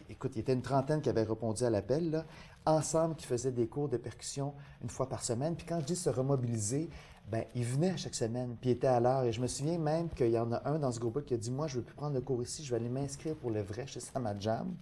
écoute, il y était une trentaine qui avaient répondu à l'appel, là, ensemble, qui faisaient des cours de percussion une fois par semaine. Puis quand je dis se remobiliser, bien, ils venaient à chaque semaine, puis ils étaient à l'heure. Et je me souviens même qu'il y en a un dans ce groupe-là qui a dit « Moi, je ne veux plus prendre le cours ici, je vais aller m'inscrire pour le vrai chez Samadjam. »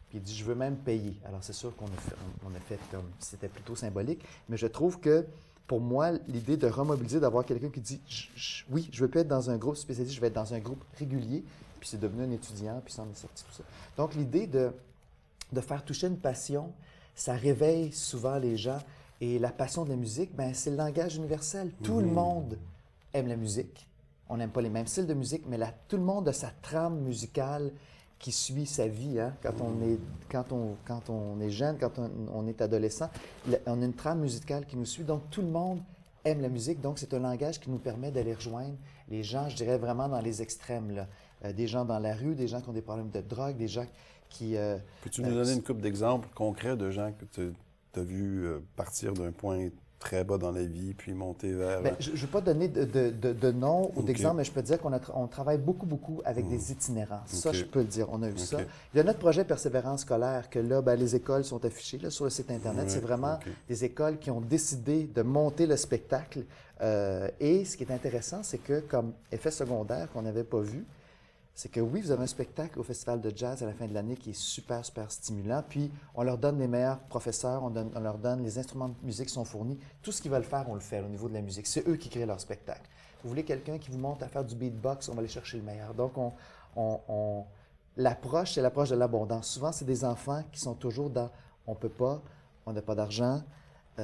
Puis il dit « Je veux même payer. » Alors c'est sûr qu'on a fait comme... C'était plutôt symbolique, mais je trouve que pour moi, l'idée de remobiliser, d'avoir quelqu'un qui dit « Oui, je ne veux plus être dans un groupe spécialisé, je vais être dans un groupe régulier. » Puis c'est devenu un étudiant, puis ça en est sorti tout ça. Donc l'idée de faire toucher une passion, ça réveille souvent les gens. Et la passion de la musique, bien, c'est le langage universel. Tout le monde aime la musique. On n'aime pas les mêmes styles de musique, mais tout le monde a sa trame musicale qui suit sa vie. Hein? Quand on est jeune, quand on est adolescent, on a une trame musicale qui nous suit. Donc, tout le monde aime la musique. Donc, c'est un langage qui nous permet d'aller rejoindre les gens, je dirais vraiment dans les extrêmes. Là. Des gens dans la rue, des gens qui ont des problèmes de drogue, des gens qui... Peux-tu nous donner une couple d'exemples concrets de gens que tu as vu partir d'un point très bas dans la vie, puis monter vers... Bien, je ne vais pas donner de nom ou d'exemple, mais je peux dire qu'on travaille beaucoup, beaucoup avec des itinérants. Ça, je peux le dire. On a eu ça. Il y a notre projet Persévérance scolaire, que là, bien, les écoles sont affichées là, sur le site Internet. C'est vraiment des écoles qui ont décidé de monter le spectacle. Et ce qui est intéressant, c'est que comme effet secondaire qu'on n'avait pas vu, c'est que oui, vous avez un spectacle au Festival de jazz à la fin de l'année qui est super, super stimulant. Puis, on leur donne les meilleurs professeurs, on leur donne les instruments de musique qui sont fournis. Tout ce qu'ils veulent faire, on le fait au niveau de la musique. C'est eux qui créent leur spectacle. Vous voulez quelqu'un qui vous montre à faire du beatbox, on va aller chercher le meilleur. Donc, l'approche, c'est l'approche de l'abondance. Souvent, c'est des enfants qui sont toujours dans « on peut pas, on n'a pas d'argent, on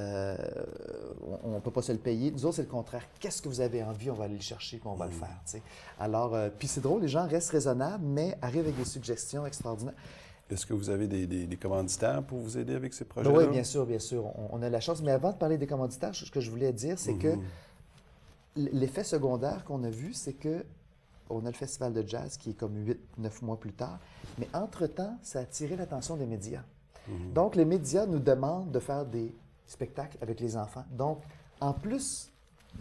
ne peut pas se le payer ». Nous autres, c'est le contraire. Qu'est-ce que vous avez envie? On va aller le chercher puis on va le faire. T'sais. Alors, puis c'est drôle, les gens restent raisonnables, mais arrivent avec des suggestions extraordinaires. Est-ce que vous avez des commanditaires pour vous aider avec ces projets-là? Oui, bien sûr, bien sûr. On a la chance. Mais avant de parler des commanditaires, ce que je voulais dire, c'est que l'effet secondaire qu'on a vu, c'est que on a le festival de jazz qui est comme 8-9 mois plus tard. Mais entre-temps, ça a attiré l'attention des médias. Donc, les médias nous demandent de faire des spectacles avec les enfants. Donc, en plus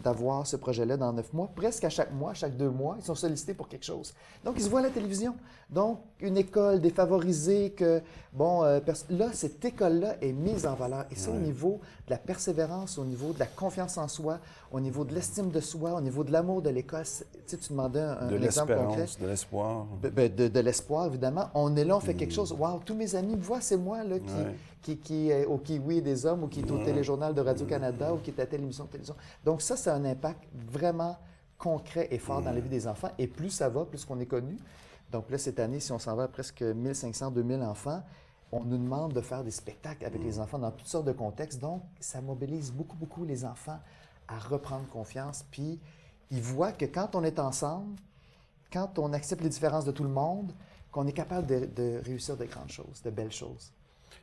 d'avoir ce projet-là dans 9 mois, presque à chaque mois, chaque 2 mois, ils sont sollicités pour quelque chose. Donc, ils se voient à la télévision. Donc, une école défavorisée que, bon, là, cette école-là est mise en valeur. Et ça, au niveau de la persévérance, au niveau de la confiance en soi, au niveau de l'estime de soi, au niveau de l'amour de l'école. Tu sais, tu demandais un exemple concret. De l'espoir. De l'espoir, évidemment. On est là, on fait quelque chose. Wow, tous mes amis me voient, c'est moi là, qui est au Kiwi des hommes ou qui est au téléjournal de Radio-Canada ou qui est à telle émission de télévision. Donc ça, c'est un impact vraiment concret et fort dans la vie des enfants. Et plus ça va, plus qu'on est connu. Donc là, cette année, si on s'en va à presque 1500, 2000 enfants, on nous demande de faire des spectacles avec les enfants dans toutes sortes de contextes. Donc, ça mobilise beaucoup, beaucoup les enfants à reprendre confiance. Puis, ils voient que quand on est ensemble, quand on accepte les différences de tout le monde, qu'on est capable de réussir de grandes choses, de belles choses.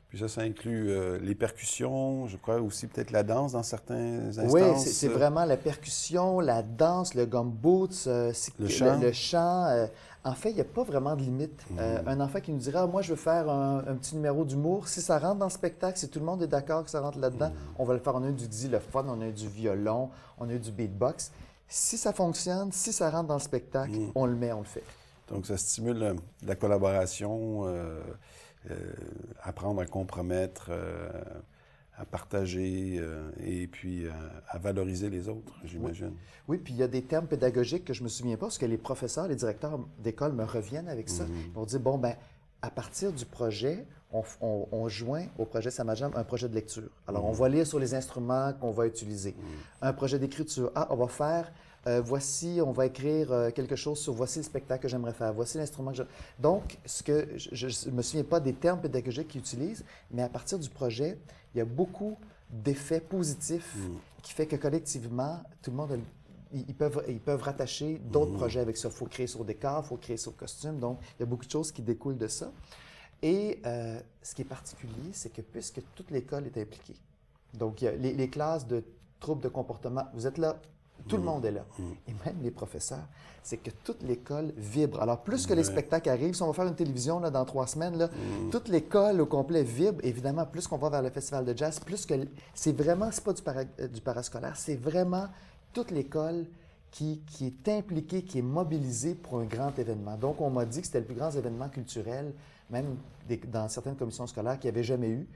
Puis ça inclut les percussions, je crois aussi peut-être la danse dans certains instances. Oui, c'est vraiment la percussion, la danse, le gumboots, le chant. En fait, il n'y a pas vraiment de limite. Un enfant qui nous dira « Moi, je veux faire un petit numéro d'humour », si ça rentre dans le spectacle, si tout le monde est d'accord que ça rentre là-dedans, on va le faire. On a eu du xylophone, on a eu du violon, on a eu du beatbox. Si ça fonctionne, si ça rentre dans le spectacle, on le met, on le fait. Donc, ça stimule la collaboration, apprendre à compromettre, à partager et puis à valoriser les autres, j'imagine. Oui, puis il y a des termes pédagogiques que je ne me souviens pas, parce que les professeurs, les directeurs d'école me reviennent avec ça. Ils vont dire, bon, ben à partir du projet, on joint au projet Samajam un projet de lecture. Alors, on va lire sur les instruments qu'on va utiliser. Un projet d'écriture. Ah, on va faire... voici, on va écrire quelque chose sur voici le spectacle que j'aimerais faire, voici l'instrument que je... Donc, je ne me souviens pas des termes pédagogiques qu'ils utilisent, mais à partir du projet, il y a beaucoup d'effets positifs qui fait que collectivement, tout le monde, ils peuvent rattacher d'autres projets avec ça. Il faut créer sur décor, il faut créer sur costume, donc il y a beaucoup de choses qui découlent de ça. Et ce qui est particulier, c'est que puisque toute l'école est impliquée, donc il y a les classes de troubles de comportement, vous êtes là, tout le monde est là. Et même les professeurs, c'est que toute l'école vibre. Alors, plus que les spectacles arrivent, si on va faire une télévision là, dans 3 semaines, là, toute l'école au complet vibre. Évidemment, plus qu'on va vers le festival de jazz, plus que... C'est vraiment, c'est pas du parascolaire, c'est vraiment toute l'école qui est impliquée, qui est mobilisée pour un grand événement. Donc, on m'a dit que c'était le plus grand événement culturel, même dans certaines commissions scolaires, qu'il n'y avait jamais eu.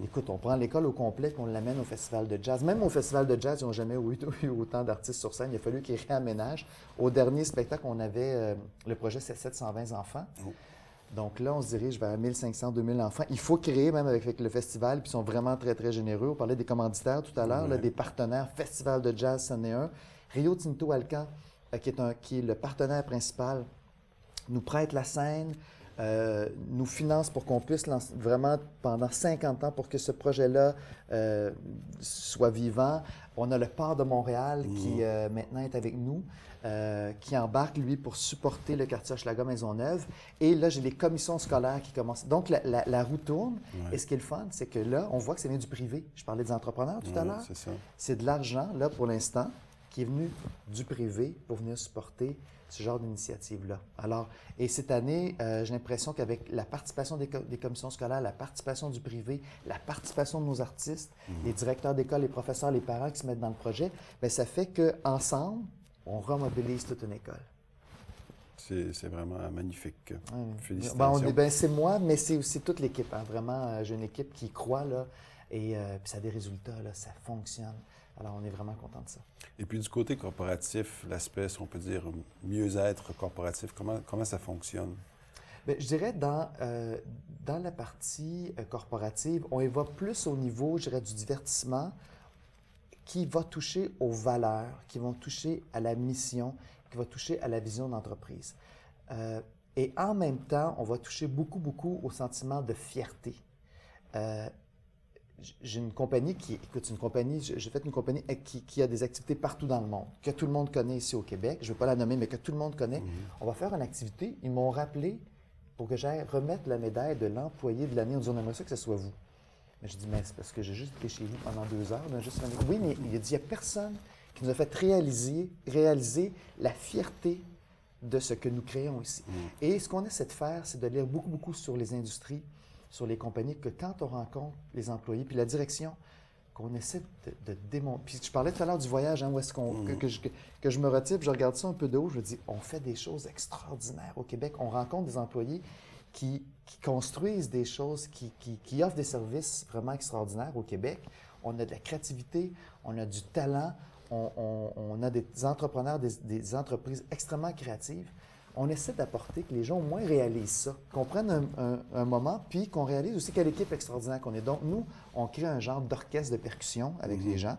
Écoute, on prend l'école au complet et on l'amène au festival de jazz. Même au festival de jazz, ils n'ont jamais eu autant d'artistes sur scène. Il a fallu qu'ils réaménagent. Au dernier spectacle, on avait le projet, c'est 720 enfants. Donc là, on se dirige vers 1500, 2000 enfants. Il faut créer, même avec le festival, puis ils sont vraiment très, très généreux. On parlait des commanditaires tout à l'heure, des partenaires. Festival de jazz, c'en est un. Rio Tinto Alcan, qui est le partenaire principal, nous prête la scène, nous finance pour qu'on puisse lancer vraiment pendant 50 ans pour que ce projet-là soit vivant. On a le Port de Montréal qui maintenant est avec nous, qui embarque, lui, pour supporter le quartier Hochelaga-Maisonneuve. Et là, j'ai les commissions scolaires qui commencent. Donc, la roue tourne. Et ce qui est le fun, c'est que là, on voit que ça vient du privé. Je parlais des entrepreneurs tout à l'heure. C'est de l'argent, là, pour l'instant, qui est venu du privé pour venir supporter ce genre d'initiative-là. Alors, et cette année, j'ai l'impression qu'avec la participation des commissions scolaires, la participation du privé, la participation de nos artistes, les directeurs d'école, les professeurs, les parents qui se mettent dans le projet, bien, ça fait qu'ensemble, on remobilise toute une école. C'est vraiment magnifique. Félicitations. C'est moi, mais c'est aussi toute l'équipe. Hein. Vraiment, j'ai une équipe qui croit, là, et puis ça a des résultats, là, ça fonctionne. Alors, on est vraiment content de ça. Et puis, du côté corporatif, l'aspect, si on peut dire, mieux-être corporatif, comment ça fonctionne? Bien, je dirais, dans la partie corporative, on y va plus au niveau, je dirais, du divertissement qui va toucher aux valeurs, qui vont toucher à la mission, qui va toucher à la vision d'entreprise. Et en même temps, on va toucher beaucoup, beaucoup au sentiment de fierté. J'ai une compagnie j'ai fait une compagnie qui a des activités partout dans le monde, que tout le monde connaît ici au Québec. Je ne vais pas la nommer, mais que tout le monde connaît. On va faire une activité. Ils m'ont rappelé pour que j'aille remettre la médaille de l'employé de l'année. On dit, on aimerait ça que ce soit vous. Mais je dis, mais c'est parce que j'ai juste été chez vous pendant 2 heures. Oui, mais il a dit, il n'y a personne qui nous a fait réaliser la fierté de ce que nous créons ici. Et ce qu'on essaie de faire, c'est de lire beaucoup, beaucoup sur les industries, sur les compagnies, que quand on rencontre les employés, puis la direction, qu'on essaie de démontrer. Puis je parlais tout à l'heure du voyage, où est-ce que je me retire, puis je regarde ça un peu de haut, je me dis, on fait des choses extraordinaires au Québec. On rencontre des employés qui construisent des choses, qui offrent des services vraiment extraordinaires au Québec. On a de la créativité, on a du talent, on a des entrepreneurs, des entreprises extrêmement créatives. On essaie d'apporter que les gens au moins réalisent ça, qu'on prenne un moment, puis qu'on réalise aussi quelle équipe extraordinaire qu'on est. Donc, nous, on crée un genre d'orchestre de percussion avec les gens.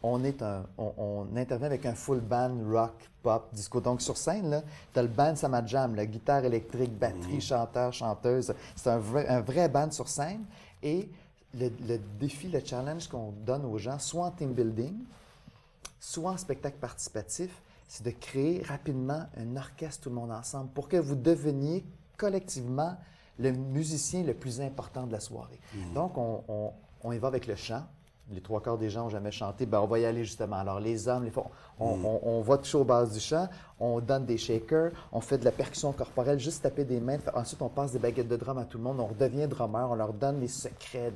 On intervient avec un full band rock, pop, disco. Donc, sur scène, tu as le band Sama Jam, la guitare électrique, batterie, chanteur, chanteuse. C'est un vrai band sur scène. Et le défi, le challenge qu'on donne aux gens, soit en team building, soit en spectacle participatif, c'est de créer rapidement un orchestre tout le monde ensemble pour que vous deveniez collectivement le musicien le plus important de la soirée. Donc, on y va avec le chant. Les 3/4 des gens n'ont jamais chanté. Bien, on va y aller justement. Alors, les hommes, les femmes, on va toucher aux bases du chant, on donne des shakers, on fait de la percussion corporelle, juste taper des mains. Ensuite, on passe des baguettes de drum à tout le monde, on redevient drummer, on leur donne les secrets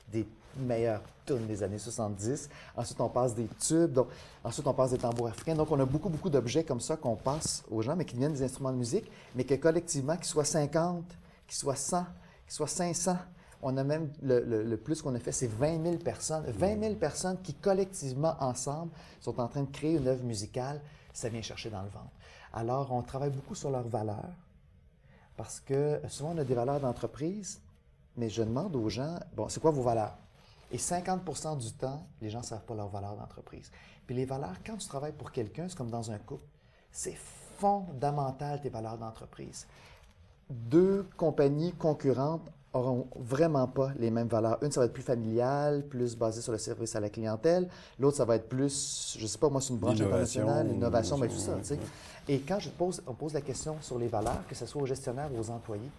des meilleures tunes des années 70. Ensuite, on passe des tubes. Donc, ensuite, on passe des tambours africains. Donc, on a beaucoup, beaucoup d'objets comme ça qu'on passe aux gens, mais qui deviennent des instruments de musique, mais que collectivement, qu'ils soient 50, qu'ils soient 100, qu'ils soient 500. On a même, le plus qu'on a fait, c'est 20 000 personnes. 20 000 personnes qui, collectivement, ensemble, sont en train de créer une œuvre musicale. Ça vient chercher dans le ventre. Alors, on travaille beaucoup sur leurs valeurs, parce que souvent, on a des valeurs d'entreprise, mais je demande aux gens, bon, c'est quoi vos valeurs? Et 50 du temps, les gens ne savent pas leurs valeurs d'entreprise. Puis les valeurs, quand tu travailles pour quelqu'un, c'est comme dans un couple, c'est fondamental tes valeurs d'entreprise. 2 compagnies concurrentes n'auront vraiment pas les mêmes valeurs. Une, ça va être plus familiale, plus basée sur le service à la clientèle. L'autre, ça va être plus, je ne sais pas, moi, c'est une branche internationale, l'innovation, mais tout ça, tu sais. Et quand on pose la question sur les valeurs, que ce soit aux gestionnaires ou aux employés,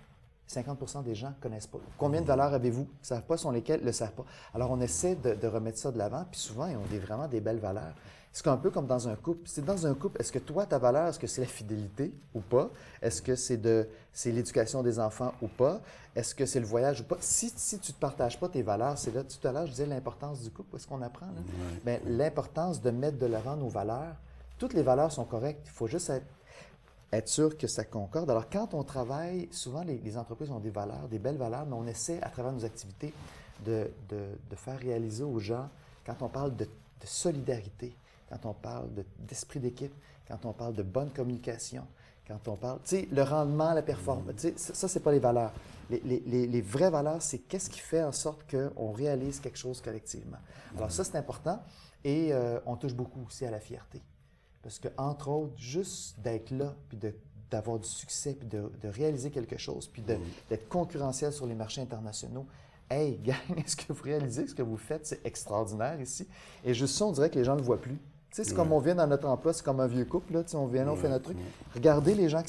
50 des gens ne connaissent pas. Combien de valeurs avez-vous? Ils ne savent pas, sont lesquelles, ne le savent pas. Alors, on essaie de remettre ça de l'avant, puis souvent, ils ont vraiment des belles valeurs. C'est un peu comme dans un couple. C'est dans un couple, est-ce que toi, ta valeur, est-ce que c'est la fidélité ou pas? Est-ce que c'est l'éducation des enfants ou pas? Est-ce que c'est le voyage ou pas? Si tu ne partages pas tes valeurs, c'est là, tout à l'heure, je disais l'importance du couple, est-ce qu'on apprend? Là? Bien, l'importance de mettre de l'avant nos valeurs. Toutes les valeurs sont correctes. Il faut juste être sûr que ça concorde. Alors, quand on travaille, souvent, les entreprises ont des valeurs, des belles valeurs, mais on essaie, à travers nos activités, de faire réaliser aux gens, quand on parle de solidarité, quand on parle d'esprit d'équipe, quand on parle de bonne communication, quand on parle, tu sais, le rendement, la performance, tu sais, ça, c'est pas les valeurs. Les vraies valeurs, c'est qu'est-ce qui fait en sorte qu'on réalise quelque chose collectivement. Alors ça, c'est important. Et on touche beaucoup aussi à la fierté. Parce que, entre autres, juste d'être là, puis d'avoir du succès, puis de réaliser quelque chose, puis d'être concurrentiel sur les marchés internationaux. Hey, gang, est-ce que vous réalisez que ce que vous faites, c'est extraordinaire ici? Et juste ça, on dirait que les gens ne le voient plus. Tu sais, c'est comme on vient dans notre emploi, c'est comme un vieux couple, là, tu sais, on vient là, on fait notre truc. Regardez les gens,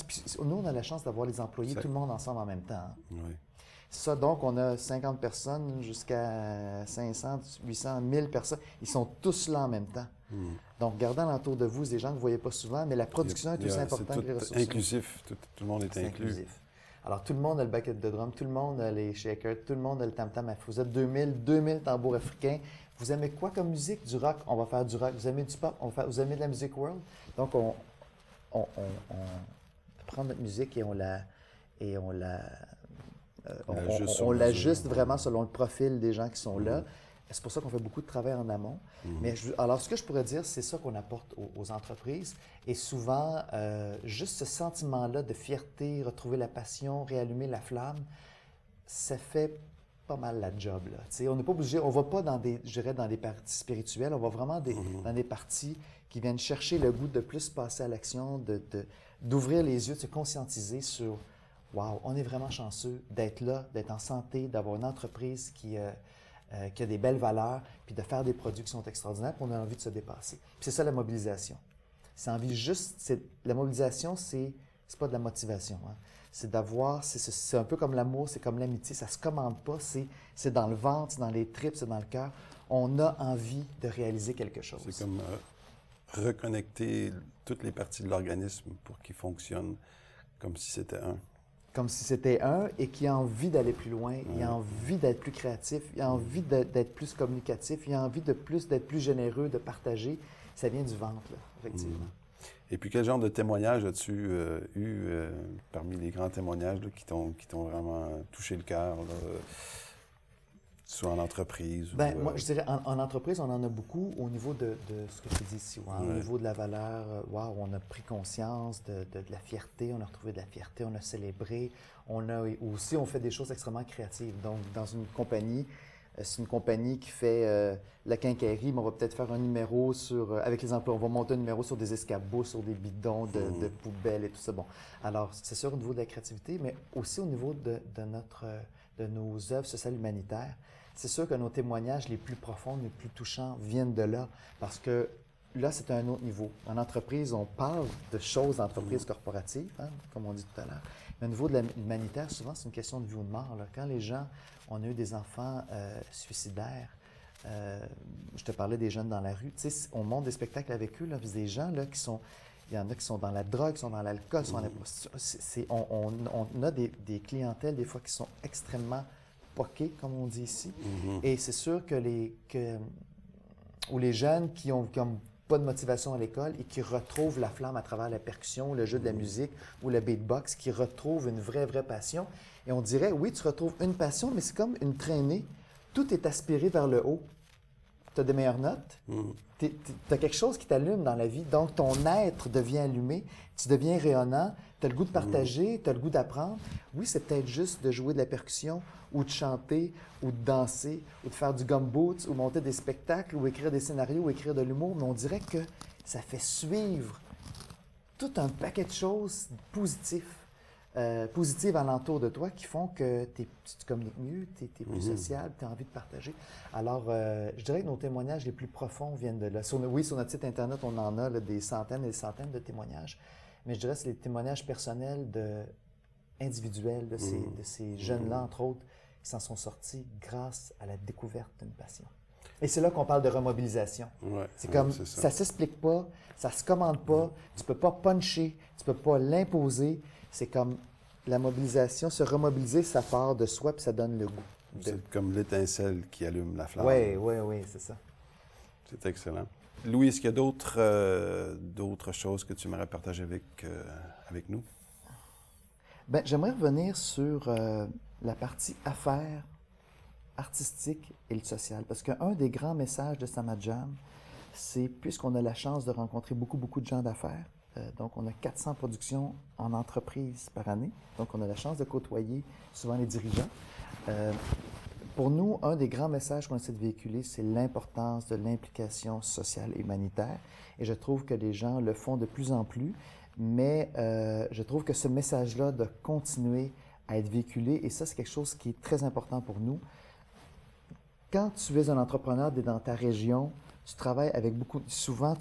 nous, on a la chance d'avoir les employés, tout le monde ensemble en même temps. Hein. Oui. Ça, donc, on a 50 personnes jusqu'à 500, 800, 1000 personnes. Ils sont tous là en même temps. Donc, regardez alentour de vous, c'est des gens que vous ne voyez pas souvent, mais la production est aussi importante que les ressources. C'est inclusif, tout le monde est inclus. Inclusif. Alors, tout le monde a le bucket de drum, tout le monde a les shakers, tout le monde a le tam-tam. Vous êtes 2000 tambours africains. Vous aimez quoi comme musique? Du rock, on va faire du rock. Vous aimez du pop? Vous aimez de la musique world? Donc, on prend notre musique et on l'ajuste vraiment selon le profil des gens qui sont là. C'est pour ça qu'on fait beaucoup de travail en amont. Mais alors, ce que je pourrais dire, c'est ça qu'on apporte aux entreprises. Et souvent, juste ce sentiment-là de fierté, retrouver la passion, réallumer la flamme, ça fait pas mal la job, là. Tu sais, on n'est pas obligé, on va pas dans des, je dirais, dans des parties spirituelles, on va vraiment dans des parties qui viennent chercher le goût de plus passer à l'action, d'ouvrir les yeux, de se conscientiser sur « Wow, on est vraiment chanceux d'être là, d'être en santé, d'avoir une entreprise qui a des belles valeurs, puis de faire des produits qui sont extraordinaires, puis on a envie de se dépasser. » Puis c'est ça la mobilisation. C'est envie juste, la mobilisation, c'est pas de la motivation, hein. C'est d'avoir, c'est un peu comme l'amour, c'est comme l'amitié, ça se commande pas, c'est dans le ventre, c'est dans les tripes, c'est dans le cœur. On a envie de réaliser quelque chose. C'est comme reconnecter toutes les parties de l'organisme pour qu'il fonctionne comme si c'était un. Comme si c'était un et qui a envie d'aller plus loin, il a envie d'être plus créatif, il a envie d'être plus communicatif, il a envie d'être plus généreux, de partager. Ça vient du ventre, là, effectivement. Et puis, quel genre de témoignages as-tu eu parmi les grands témoignages là, qui t'ont vraiment touché le cœur, là, soit en entreprise? Bien, moi, je dirais, en entreprise, on en a beaucoup au niveau de ce que tu dis ici. Au niveau de la valeur, wow, on a pris conscience de la fierté, on a retrouvé de la fierté, on a célébré. On a aussi, on fait des choses extrêmement créatives. Donc, dans une compagnie, c'est une compagnie qui fait la quincaillerie, mais on va peut-être faire un numéro avec les emplois, on va monter un numéro sur des escabeaux, sur des bidons de poubelles et tout ça. Bon, alors, c'est sûr au niveau de la créativité, mais aussi au niveau de nos œuvres sociales humanitaires. C'est sûr que nos témoignages les plus profonds, les plus touchants viennent de là, parce que là, c'est un autre niveau. En entreprise, on parle de choses d'entreprise corporative, hein, comme on dit tout à l'heure. Mais au niveau de l'humanitaire, souvent, c'est une question de vie ou de mort, là. Quand les gens, on a eu des enfants suicidaires, je te parlais des jeunes dans la rue, tu sais, on monte des spectacles avec eux, là, des gens là, il y en a qui sont dans la drogue, qui sont dans l'alcool, qui sont dans la prostitution. On a des clientèles, des fois, qui sont extrêmement poquées, comme on dit ici. Et c'est sûr que les jeunes qui ont pas de motivation à l'école et qui retrouvent la flamme à travers la percussion, le jeu de la musique ou le beatbox, qui retrouvent une vraie passion. Et on dirait, oui, tu retrouves une passion, mais c'est comme une traînée. Tout est aspiré vers le haut. Tu as des meilleures notes. Tu as quelque chose qui t'allume dans la vie. Donc, ton être devient allumé. Tu deviens rayonnant. Tu as le goût de partager. Tu as le goût d'apprendre. Oui, c'est peut-être juste de jouer de la percussion ou de chanter ou de danser ou de faire du gumboots ou monter des spectacles ou écrire des scénarios ou écrire de l'humour. Mais on dirait que ça fait suivre tout un paquet de choses positives alentour de toi qui font que tu communiques mieux, tu es plus sociable, tu as envie de partager. Alors, je dirais que nos témoignages les plus profonds viennent de là. Sur notre site Internet, on en a là, des centaines et des centaines de témoignages. Mais je dirais que c'est les témoignages personnels individuels de ces jeunes-là, entre autres, qui s'en sont sortis grâce à la découverte d'une passion. Et c'est là qu'on parle de remobilisation. C'est comme, ça s'explique pas, ça se commande pas, tu peux pas puncher, tu peux pas l'imposer. C'est comme la mobilisation, se remobiliser, ça part de soi puis ça donne le goût. C'est comme l'étincelle qui allume la flamme. Oui, c'est ça. C'est excellent. Louis, est-ce qu'il y a d'autres choses que tu aimerais partager avec nous? Bien, j'aimerais revenir sur la partie affaires, artistique et le social. Parce qu'un des grands messages de Samajam, c'est, puisqu'on a la chance de rencontrer beaucoup de gens d'affaires, donc on a 400 productions en entreprise par année, donc on a la chance de côtoyer souvent les dirigeants. Pour nous, un des grands messages qu'on essaie de véhiculer, c'est l'importance de l'implication sociale et humanitaire. Et je trouve que les gens le font de plus en plus, mais je trouve que ce message-là doit continuer à être véhiculé. Et ça, c'est quelque chose qui est très important pour nous. Quand tu es un entrepreneur dans ta région, tu travailles avec souvent,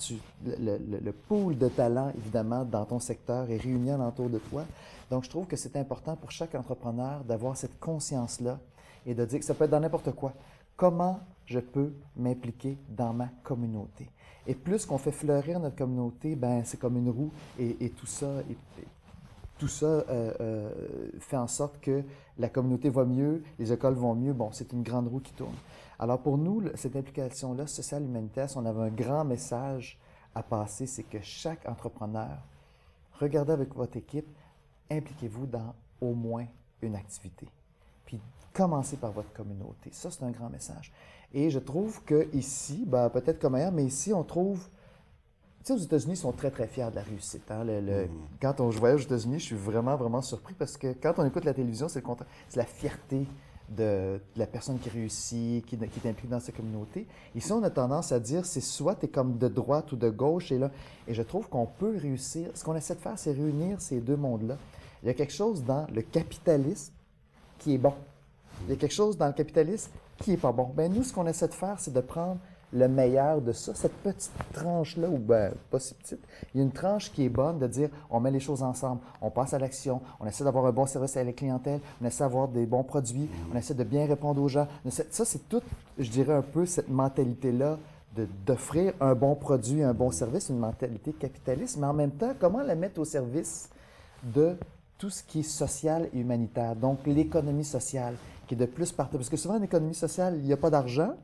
le pool de talents, évidemment, dans ton secteur est réuni alentour de toi. Donc, je trouve que c'est important pour chaque entrepreneur d'avoir cette conscience-là et de dire que ça peut être dans n'importe quoi. Comment je peux m'impliquer dans ma communauté? Et plus qu'on fait fleurir notre communauté, ben c'est comme une roue et tout ça fait en sorte que la communauté va mieux, les écoles vont mieux. Bon, c'est une grande roue qui tourne. Alors pour nous, cette implication-là, sociale humanitaire, si on avait un grand message à passer, c'est que chaque entrepreneur, regardez avec votre équipe, impliquez-vous dans au moins une activité. Puis commencez par votre communauté. Ça, c'est un grand message. Et je trouve qu'ici, ben, peut-être comme ailleurs, mais ici, on trouve... Tu sais, aux États-Unis, ils sont très fiers de la réussite. Hein? Quand je voyage aux États-Unis, je suis vraiment surpris parce que quand on écoute la télévision, c'est la fierté de la personne qui réussit, qui est impliquée dans sa communauté. Ici, on a tendance à dire, c'est soit tu es comme de droite ou de gauche, et je trouve qu'on peut réussir. Ce qu'on essaie de faire, c'est réunir ces deux mondes-là. Il y a quelque chose dans le capitalisme qui est bon. Il y a quelque chose dans le capitalisme qui n'est pas bon. Bien, nous, ce qu'on essaie de faire, c'est de prendre le meilleur de ça, cette petite tranche-là, ou bien pas si petite, il y a une tranche qui est bonne de dire, on met les choses ensemble, on passe à l'action, on essaie d'avoir un bon service à la clientèle, on essaie d'avoir des bons produits, on essaie de bien répondre aux gens. Ça, c'est tout, je dirais un peu, cette mentalité-là d'offrir un bon produit, un bon service, une mentalité capitaliste, mais en même temps, comment la mettre au service de tout ce qui est social et humanitaire, donc l'économie sociale, qui est de plus partout. Parce que souvent, en économie sociale, il n'y a pas d'argent.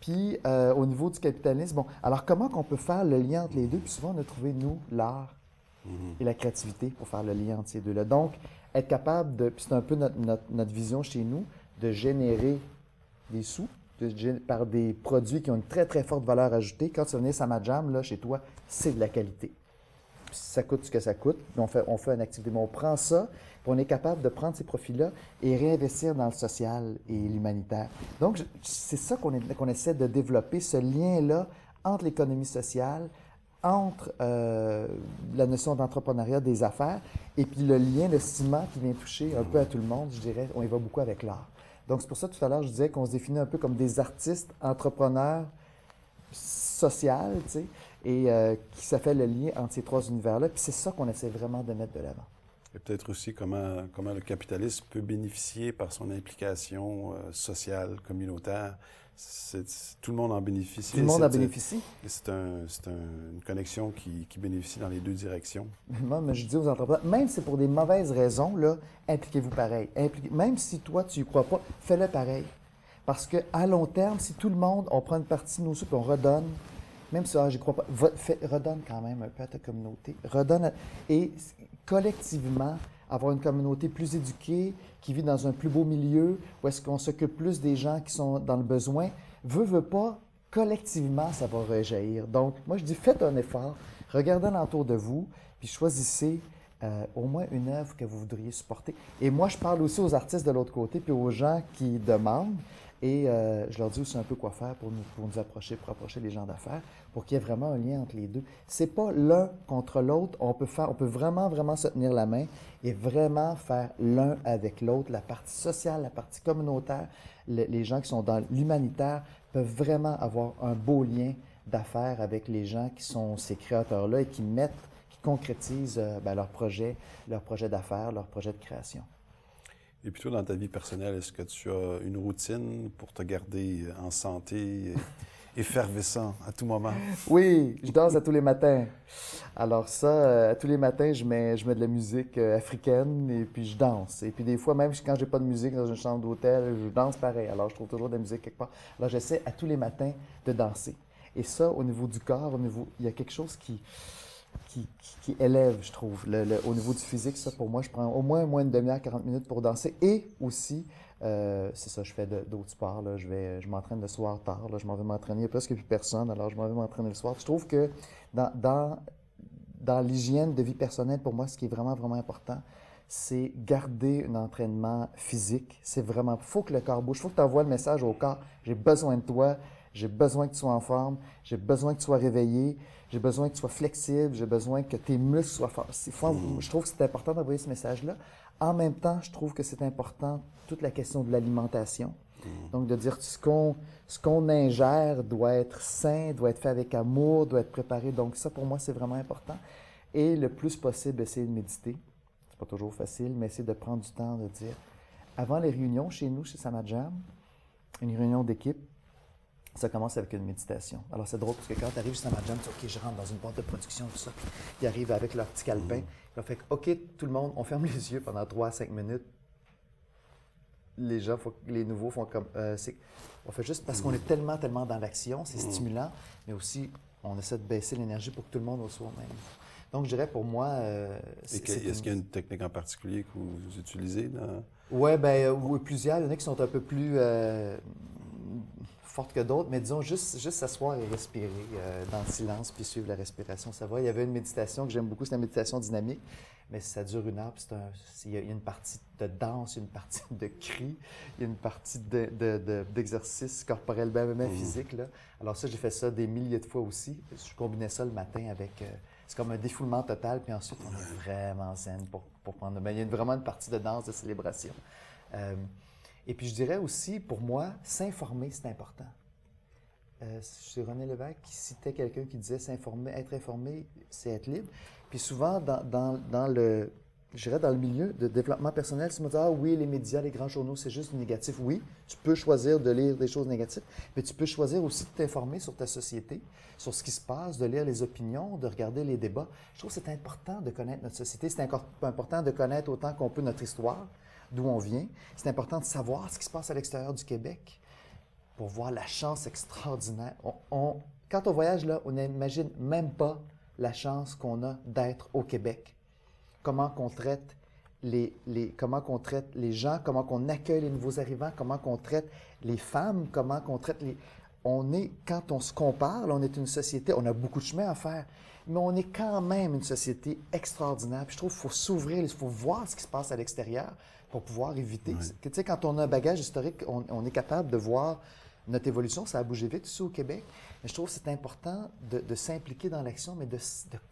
Puis, au niveau du capitalisme, bon, alors comment qu'on peut faire le lien entre les deux? Puis souvent, on a trouvé, nous, l'art et la créativité pour faire le lien entre ces deux-là. Donc, être capable de, puis c'est un peu notre vision chez nous, de générer des sous par des produits qui ont une très, très forte valeur ajoutée. Quand tu vas venir Samajam, là, chez toi, c'est de la qualité. Puis ça coûte ce que ça coûte. Puis on fait une activité. Mais on prend ça, puis on est capable de prendre ces profits-là et réinvestir dans le social et l'humanitaire. Donc, c'est ça qu'on essaie de développer, ce lien-là entre l'économie sociale, entre la notion d'entrepreneuriat, des affaires, et puis le lien, le ciment qui vient toucher un peu à tout le monde, je dirais, on y va beaucoup avec l'art. Donc, c'est pour ça, tout à l'heure, je disais qu'on se définit un peu comme des artistes, entrepreneurs, sociaux, tu sais, et qui ça fait le lien entre ces trois univers-là. Puis c'est ça qu'on essaie vraiment de mettre de l'avant. Et peut-être aussi comment le capitalisme peut bénéficier par son implication sociale, communautaire. Tout le monde en bénéficie. Tout le monde en bénéficie. C'est une connexion qui bénéficie dans les deux directions. Moi, je dis aux entrepreneurs, même si c'est pour des mauvaises raisons, là, impliquez-vous pareil. Même si toi, tu n'y crois pas, fais-le pareil. Parce qu'à long terme, si tout le monde, on prend une partie de nos sous et on redonne, même si j'y crois pas, redonne quand même un peu à ta communauté. Et collectivement, avoir une communauté plus éduquée, qui vit dans un plus beau milieu, où est-ce qu'on s'occupe plus des gens qui sont dans le besoin, veut pas, collectivement, ça va rejaillir. Donc, moi, je dis, faites un effort, regardez alentour de vous, puis choisissez au moins une œuvre que vous voudriez supporter. Et moi, je parle aussi aux artistes de l'autre côté, puis aux gens qui demandent. Et je leur dis aussi un peu quoi faire pour nous approcher, pour approcher les gens d'affaires, pour qu'il y ait vraiment un lien entre les deux. C'est pas l'un contre l'autre. On peut vraiment, vraiment se tenir la main et vraiment faire l'un avec l'autre. La partie sociale, la partie communautaire, les gens qui sont dans l'humanitaire peuvent vraiment avoir un beau lien d'affaires avec les gens qui sont ces créateurs-là et qui concrétisent leur projet d'affaires, leur projet de création. Et puis toi, dans ta vie personnelle, est-ce que tu as une routine pour te garder en santé, effervescent à tout moment? Oui, je danse à tous les matins. Alors ça, à tous les matins, je mets de la musique africaine et puis je danse. Et puis des fois, même quand j'ai pas de musique dans une chambre d'hôtel, je danse pareil. Alors je trouve toujours de la musique quelque part. Alors j'essaie à tous les matins de danser. Et ça, au niveau du corps, il y a quelque chose qui élève, je trouve. Au niveau du physique, ça, pour moi, je prends au moins une demi-heure, 40 minutes pour danser. Et aussi, c'est ça, je fais d'autres sports. Là. Je m'entraîne le soir tard. Là. Je m'en vais m'entraîner. Il n'y a presque plus personne, alors je m'en vais m'entraîner le soir. Je trouve que dans l'hygiène de vie personnelle, pour moi, ce qui est vraiment, vraiment important, c'est garder un entraînement physique. C'est vraiment... Il faut que le corps bouge. Il faut que tu envoies le message au corps. J'ai besoin de toi. J'ai besoin que tu sois en forme. J'ai besoin que tu sois réveillé. J'ai besoin que tu sois flexible, j'ai besoin que tes muscles soient forts. Je trouve que c'est important d'envoyer ce message-là. En même temps, je trouve que c'est important toute la question de l'alimentation. Donc, de dire ce qu'on ingère doit être sain, doit être fait avec amour, doit être préparé. Donc, ça, pour moi, c'est vraiment important. Et le plus possible, essayer de méditer. C'est pas toujours facile, mais essayer de prendre du temps de dire... Avant les réunions, chez nous, chez Samajam, une réunion d'équipe, ça commence avec une méditation. Alors, c'est drôle parce que quand tu arrives juste à Samajam, tu dis « OK, je rentre dans une boîte de production, tout ça. » Ils arrivent avec leur petit calepin. Ils ont fait « OK, tout le monde, on ferme les yeux pendant 3 à 5 minutes. » Les nouveaux font comme... on fait juste parce qu'on est tellement dans l'action, c'est stimulant, mais aussi, on essaie de baisser l'énergie pour que tout le monde soit au même niveau. Donc, je dirais pour moi... Est-ce qu'il y a une technique en particulier que vous utilisez? Oui, oui, plusieurs. Il y en a qui sont un peu plus... fortes que d'autres, mais disons juste s'asseoir et respirer dans le silence puis suivre la respiration, ça va. Il y avait une méditation que j'aime beaucoup, c'est la méditation dynamique. mais ça dure 1 heure, puis il y a une partie de danse, il y a une partie de cri, il y a une partie d'exercice corporel bien physique, là. Alors ça, j'ai fait ça des milliers de fois aussi. Je combinais ça le matin avec... c'est comme un défoulement total, puis ensuite, on est vraiment zen pour prendre... Mais il y a vraiment une partie de danse, de célébration. Et puis, je dirais aussi, pour moi, s'informer, c'est important. C'est René Lévesque qui citait quelqu'un qui disait s'informer, être informé, c'est être libre. Puis souvent, dans le milieu de développement personnel, tu me dis, ah oui, les médias, les grands journaux, c'est juste du négatif. Oui, tu peux choisir de lire des choses négatives, mais tu peux choisir aussi de t'informer sur ta société, sur ce qui se passe, de lire les opinions, de regarder les débats. Je trouve que c'est important de connaître notre société. C'est important de connaître autant qu'on peut notre histoire, d'où on vient. C'est important de savoir ce qui se passe à l'extérieur du Québec, pour voir la chance extraordinaire. Quand on voyage là, on n'imagine même pas la chance qu'on a d'être au Québec. Comment qu'on traite comment qu'on traite les gens, comment qu'on accueille les nouveaux arrivants, comment qu'on traite les femmes, comment qu'on traite les... Quand on se compare, là, on est une société, on a beaucoup de chemin à faire, mais on est quand même une société extraordinaire. Puis je trouve qu'il faut s'ouvrir, il faut voir ce qui se passe à l'extérieur pour pouvoir éviter. Oui. Tu sais, quand on a un bagage historique, on est capable de voir notre évolution, ça a bougé vite ici au Québec. Mais je trouve que c'est important de s'impliquer dans l'action, mais de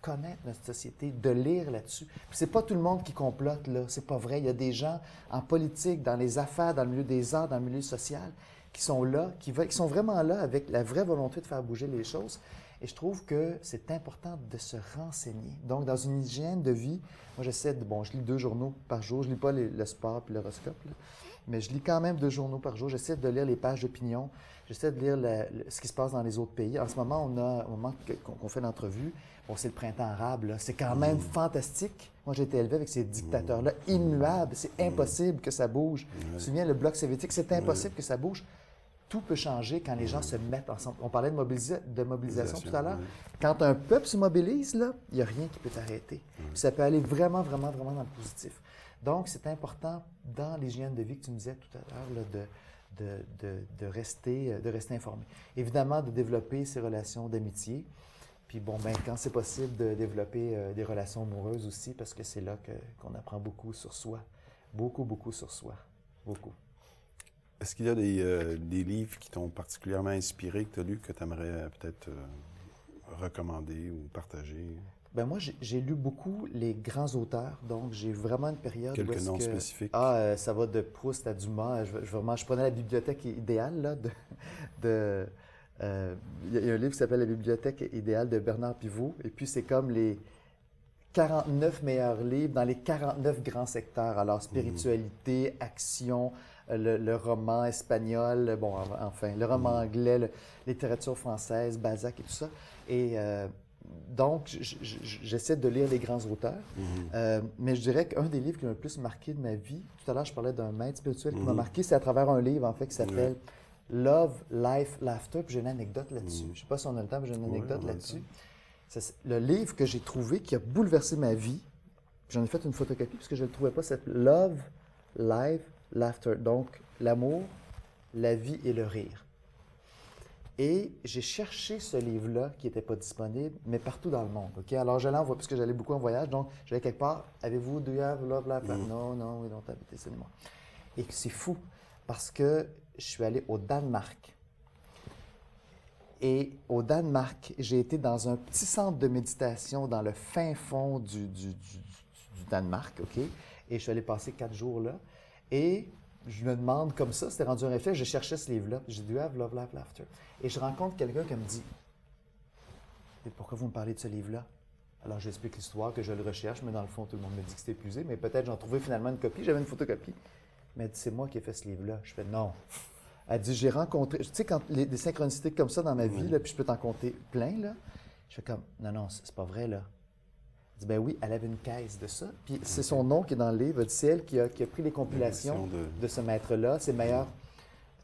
connaître notre société, de lire là-dessus. Puis c'est pas tout le monde qui complote, là. C'est pas vrai. Il y a des gens en politique, dans les affaires, dans le milieu des arts, dans le milieu social, qui sont là, qui sont vraiment là avec la vraie volonté de faire bouger les choses. Et je trouve que c'est important de se renseigner. Donc, dans une hygiène de vie, moi, j'essaie de... Bon, je lis 2 journaux par jour. Je lis pas le sport puis l'horoscope, là. Mais je lis quand même 2 journaux par jour. J'essaie de lire les pages d'opinion. J'essaie de lire ce qui se passe dans les autres pays. En ce moment, au moment qu'on fait l'entrevue, bon, c'est le printemps arabe, là. C'est quand même fantastique. Moi, j'ai été élevé avec ces dictateurs-là immuables. C'est impossible que ça bouge. Tu te souviens, le bloc soviétique, c'est impossible que ça bouge. Tout peut changer quand les gens se mettent ensemble. On parlait de mobilisation tout à l'heure. Quand un peuple se mobilise, là, il n'y a rien qui peut t'arrêter. Ça peut aller vraiment, vraiment, vraiment dans le positif. Donc, c'est important dans l'hygiène de vie que tu me disais tout à l'heure, de rester informé. Évidemment, de développer ces relations d'amitié. Puis bon, ben, quand c'est possible, de développer des relations amoureuses aussi, parce que c'est là qu'on apprend beaucoup sur soi. Beaucoup, beaucoup sur soi. Beaucoup. Est-ce qu'il y a des livres qui t'ont particulièrement inspiré, que tu as lus, que tu aimerais peut-être recommander ou partager? Ben moi, j'ai lu beaucoup les grands auteurs, donc j'ai vraiment une période... Quelques noms spécifiques? Ça va de Proust à Dumas. Je prenais la bibliothèque idéale, là, il y a un livre qui s'appelle La bibliothèque idéale de Bernard Pivot, et puis c'est comme les 49 meilleurs livres dans les 49 grands secteurs. Alors, spiritualité, action, le roman espagnol, bon, enfin, le roman anglais, la littérature française, Balzac et tout ça. Et donc, j'essaie de lire les grands auteurs. Mais je dirais qu'un des livres qui m'a le plus marqué de ma vie, tout à l'heure, je parlais d'un maître spirituel qui m'a marqué, c'est à travers un livre, en fait, qui s'appelle Love, Life, Laughter. Puis j'ai une anecdote là-dessus. Je sais pas si on a le temps, mais j'ai une anecdote là-dessus. C'est le livre que j'ai trouvé qui a bouleversé ma vie. J'en ai fait une photocopie parce que je ne le trouvais pas. C'est Love, Life, Laughter. Donc, l'amour, la vie et le rire. Et j'ai cherché ce livre-là qui n'était pas disponible, mais partout dans le monde. Okay? Alors, j'allais en voyage, parce que j'allais beaucoup en voyage. Donc, j'allais quelque part. Avez-vous Do you have Love, Life, Laughter? Non, we don't have it, c'est moi. Et c'est fou parce que je suis allé au Danemark. Et au Danemark, j'ai été dans un petit centre de méditation dans le fin fond du Danemark, OK? Et je suis allé passer 4 jours là. Et je me demande comme ça, c'était rendu un réflexe, je cherchais ce livre-là. J'ai dit, Have Love, Life, Laughter. Et je rencontre quelqu'un qui me dit, pourquoi vous me parlez de ce livre-là? Alors, j'explique l'histoire, que je le recherche, mais dans le fond, tout le monde me dit que c'était épuisé, mais peut-être j'en trouvais finalement une copie, j'avais une photocopie. Mais elle dit, c'est moi qui ai fait ce livre-là. Je fais, non. Elle dit, j'ai rencontré... Tu sais, quand des synchronicités comme ça dans ma vie, là, puis je peux t'en compter plein, là, je fais comme, non, c'est pas vrai, là. Elle dit, ben oui, elle avait une caisse de ça. Puis c'est son nom qui est dans le livre. C'est elle qui a pris les compilations de ce maître-là, ses meilleurs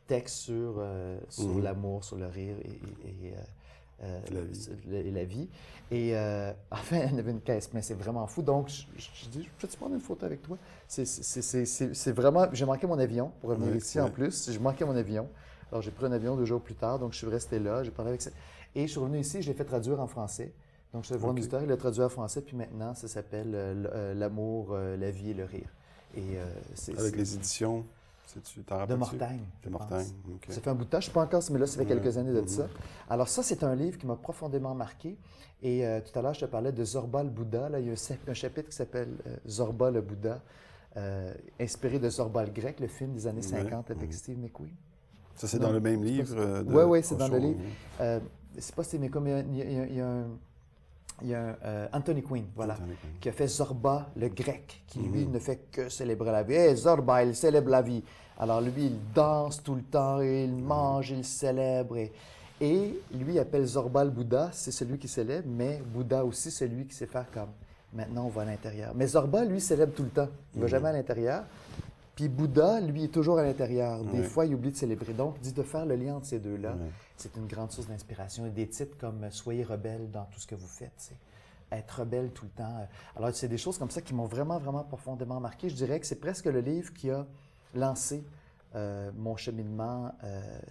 textes sur l'amour, sur le rire et la vie. Et enfin, elle avait une caisse, mais c'est vraiment fou. Donc, je dis, peux-tu prendre une photo avec toi? C'est vraiment... J'ai manqué mon avion pour revenir ici en plus. J'ai manqué mon avion. Alors, j'ai pris un avion 2 jours plus tard, donc je suis resté là, j'ai parlé avec ça. Et je suis revenu ici, je l'ai fait traduire en français. Donc, je suis voir l'éditeur, il l'a traduit en français, puis maintenant, ça s'appelle L'amour, la vie et le rire. Et, avec les éditions, tu t'en rappelles? De Mortagne. De Mortagne, OK. Ça fait un bout de temps, je ne sais pas encore, mais là, ça fait quelques années de ça. Alors ça, c'est un livre qui m'a profondément marqué. Et tout à l'heure, je te parlais de Zorba le Bouddha. Là, il y a un chapitre qui s'appelle Zorba le Bouddha, inspiré de Zorba le Grec, le film des années 50 avec Steve McQueen. Ça, c'est dans le même livre? Oui, c'est dans le livre. C'est pas Steve McQueen, mais il y a Anthony Quinn, voilà, qui a fait Zorba le Grec, qui lui ne fait que célébrer la vie. Hey, Zorba, il célèbre la vie. Alors lui, il danse tout le temps, il mange, il célèbre. Et lui, il appelle Zorba le Bouddha, c'est celui qui célèbre, mais Bouddha aussi, c'est lui qui sait faire comme. Maintenant, on va à l'intérieur. Mais Zorba, lui, célèbre tout le temps. Il ne va jamais à l'intérieur. Puis Bouddha, lui, est toujours à l'intérieur. Des fois, il oublie de célébrer. Donc, dit de faire le lien entre ces deux-là, c'est une grande source d'inspiration. Et des titres comme « Soyez rebelle dans tout ce que vous faites », c'est être rebelle tout le temps. Alors, c'est des choses comme ça qui m'ont vraiment, vraiment profondément marqué. Je dirais que c'est presque le livre qui a lancé mon cheminement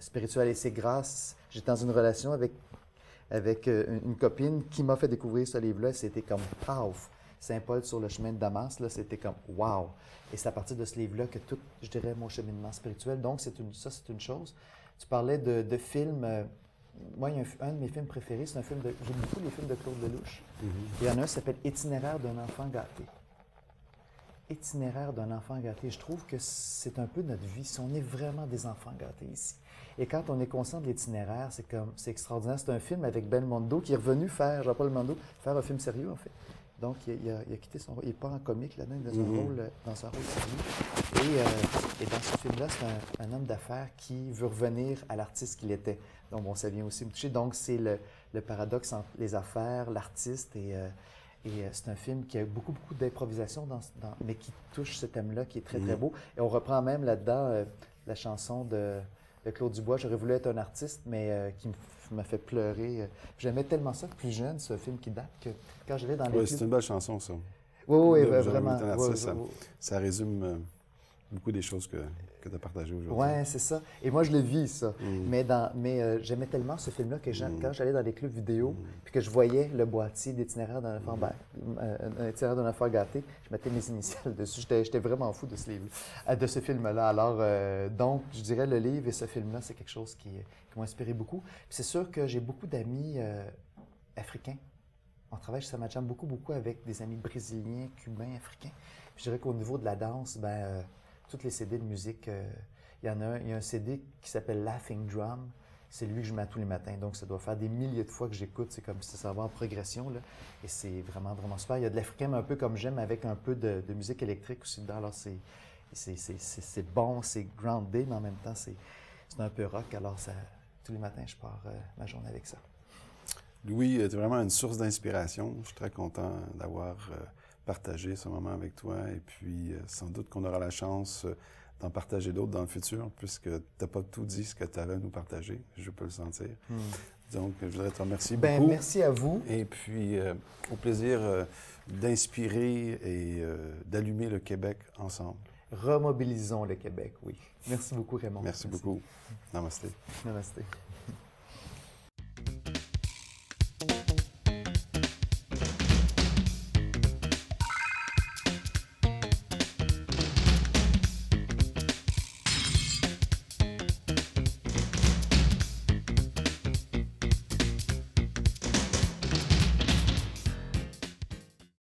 spirituel. Et c'est grâce... J'étais dans une relation avec une copine qui m'a fait découvrir ce livre-là. C'était comme « paf ». Saint-Paul sur le chemin de Damas, là, c'était comme « wow ». Et c'est à partir de ce livre-là que tout, je dirais, mon cheminement spirituel. Donc, ça, c'est une chose. Tu parlais de films. Moi, il y a un de mes films préférés, c'est un film de... J'aime beaucoup les films de Claude Lelouch. Il y en a un qui s'appelle « Itinéraire d'un enfant gâté ». Itinéraire d'un enfant gâté. Je trouve que c'est un peu notre vie, si on est vraiment des enfants gâtés ici. Et quand on est conscient de l'itinéraire, c'est extraordinaire. C'est un film avec Belmondo qui est revenu faire, Jean-Paul Belmondo, faire un film sérieux, en fait. Donc, il a quitté son rôle. Il n'est pas en comique là-dedans, il est dans un rôle sérieux. Et dans ce film-là, c'est un homme d'affaires qui veut revenir à l'artiste qu'il était. Donc, bon, ça vient aussi me toucher. Donc, c'est le paradoxe entre les affaires, l'artiste et c'est un film qui a beaucoup, beaucoup d'improvisation, mais qui touche ce thème-là, qui est très, très beau. Et on reprend même là-dedans la chanson de Claude Dubois, « J'aurais voulu être un artiste », mais qui m'a fait pleurer. J'aimais tellement ça, plus jeune, ce film qui date, que quand j'allais dans les clubs... c'est une belle chanson, ça. Oui, vraiment. Ça résume beaucoup des choses que tu as partagées aujourd'hui. Oui, c'est ça. Et moi, je le vis, ça. Mais j'aimais tellement ce film-là que quand j'allais dans les clubs vidéo, puis que je voyais le boîtier d'itinéraire d'un enfant, un itinéraire d'un enfant gâté, je mettais mes initiales dessus. J'étais vraiment fou de ce livre, de ce film-là. Alors, donc, je dirais le livre et ce film-là, c'est quelque chose qui m'a inspiré beaucoup. Puis c'est sûr que j'ai beaucoup d'amis africains. On travaille chez Sama Jam beaucoup, beaucoup avec des amis brésiliens, cubains, africains. Puis je dirais qu'au niveau de la danse, toutes les CD de musique, il y a un CD qui s'appelle Laughing Drum. C'est lui que je mets tous les matins. Donc, ça doit faire des milliers de fois que j'écoute. C'est comme si ça va en progression, là. Et c'est vraiment, vraiment super. Il y a de l'africain, mais un peu comme j'aime, avec un peu de musique électrique aussi dedans. Alors, c'est bon, c'est groundé, mais en même temps, c'est un peu rock. Alors, tous les matins, je pars ma journée avec ça. Louis, tu es vraiment une source d'inspiration. Je suis très content d'avoir partagé ce moment avec toi. Et puis, sans doute qu'on aura la chance d'en partager d'autres dans le futur, puisque tu n'as pas tout dit ce que tu avais à nous partager. Je peux le sentir. Donc, je voudrais te remercier beaucoup. Merci à vous. Et puis, au plaisir d'inspirer et d'allumer le Québec ensemble. Remobilisons le Québec, oui. Merci beaucoup, Raymond. Merci beaucoup. Namasté. Namasté.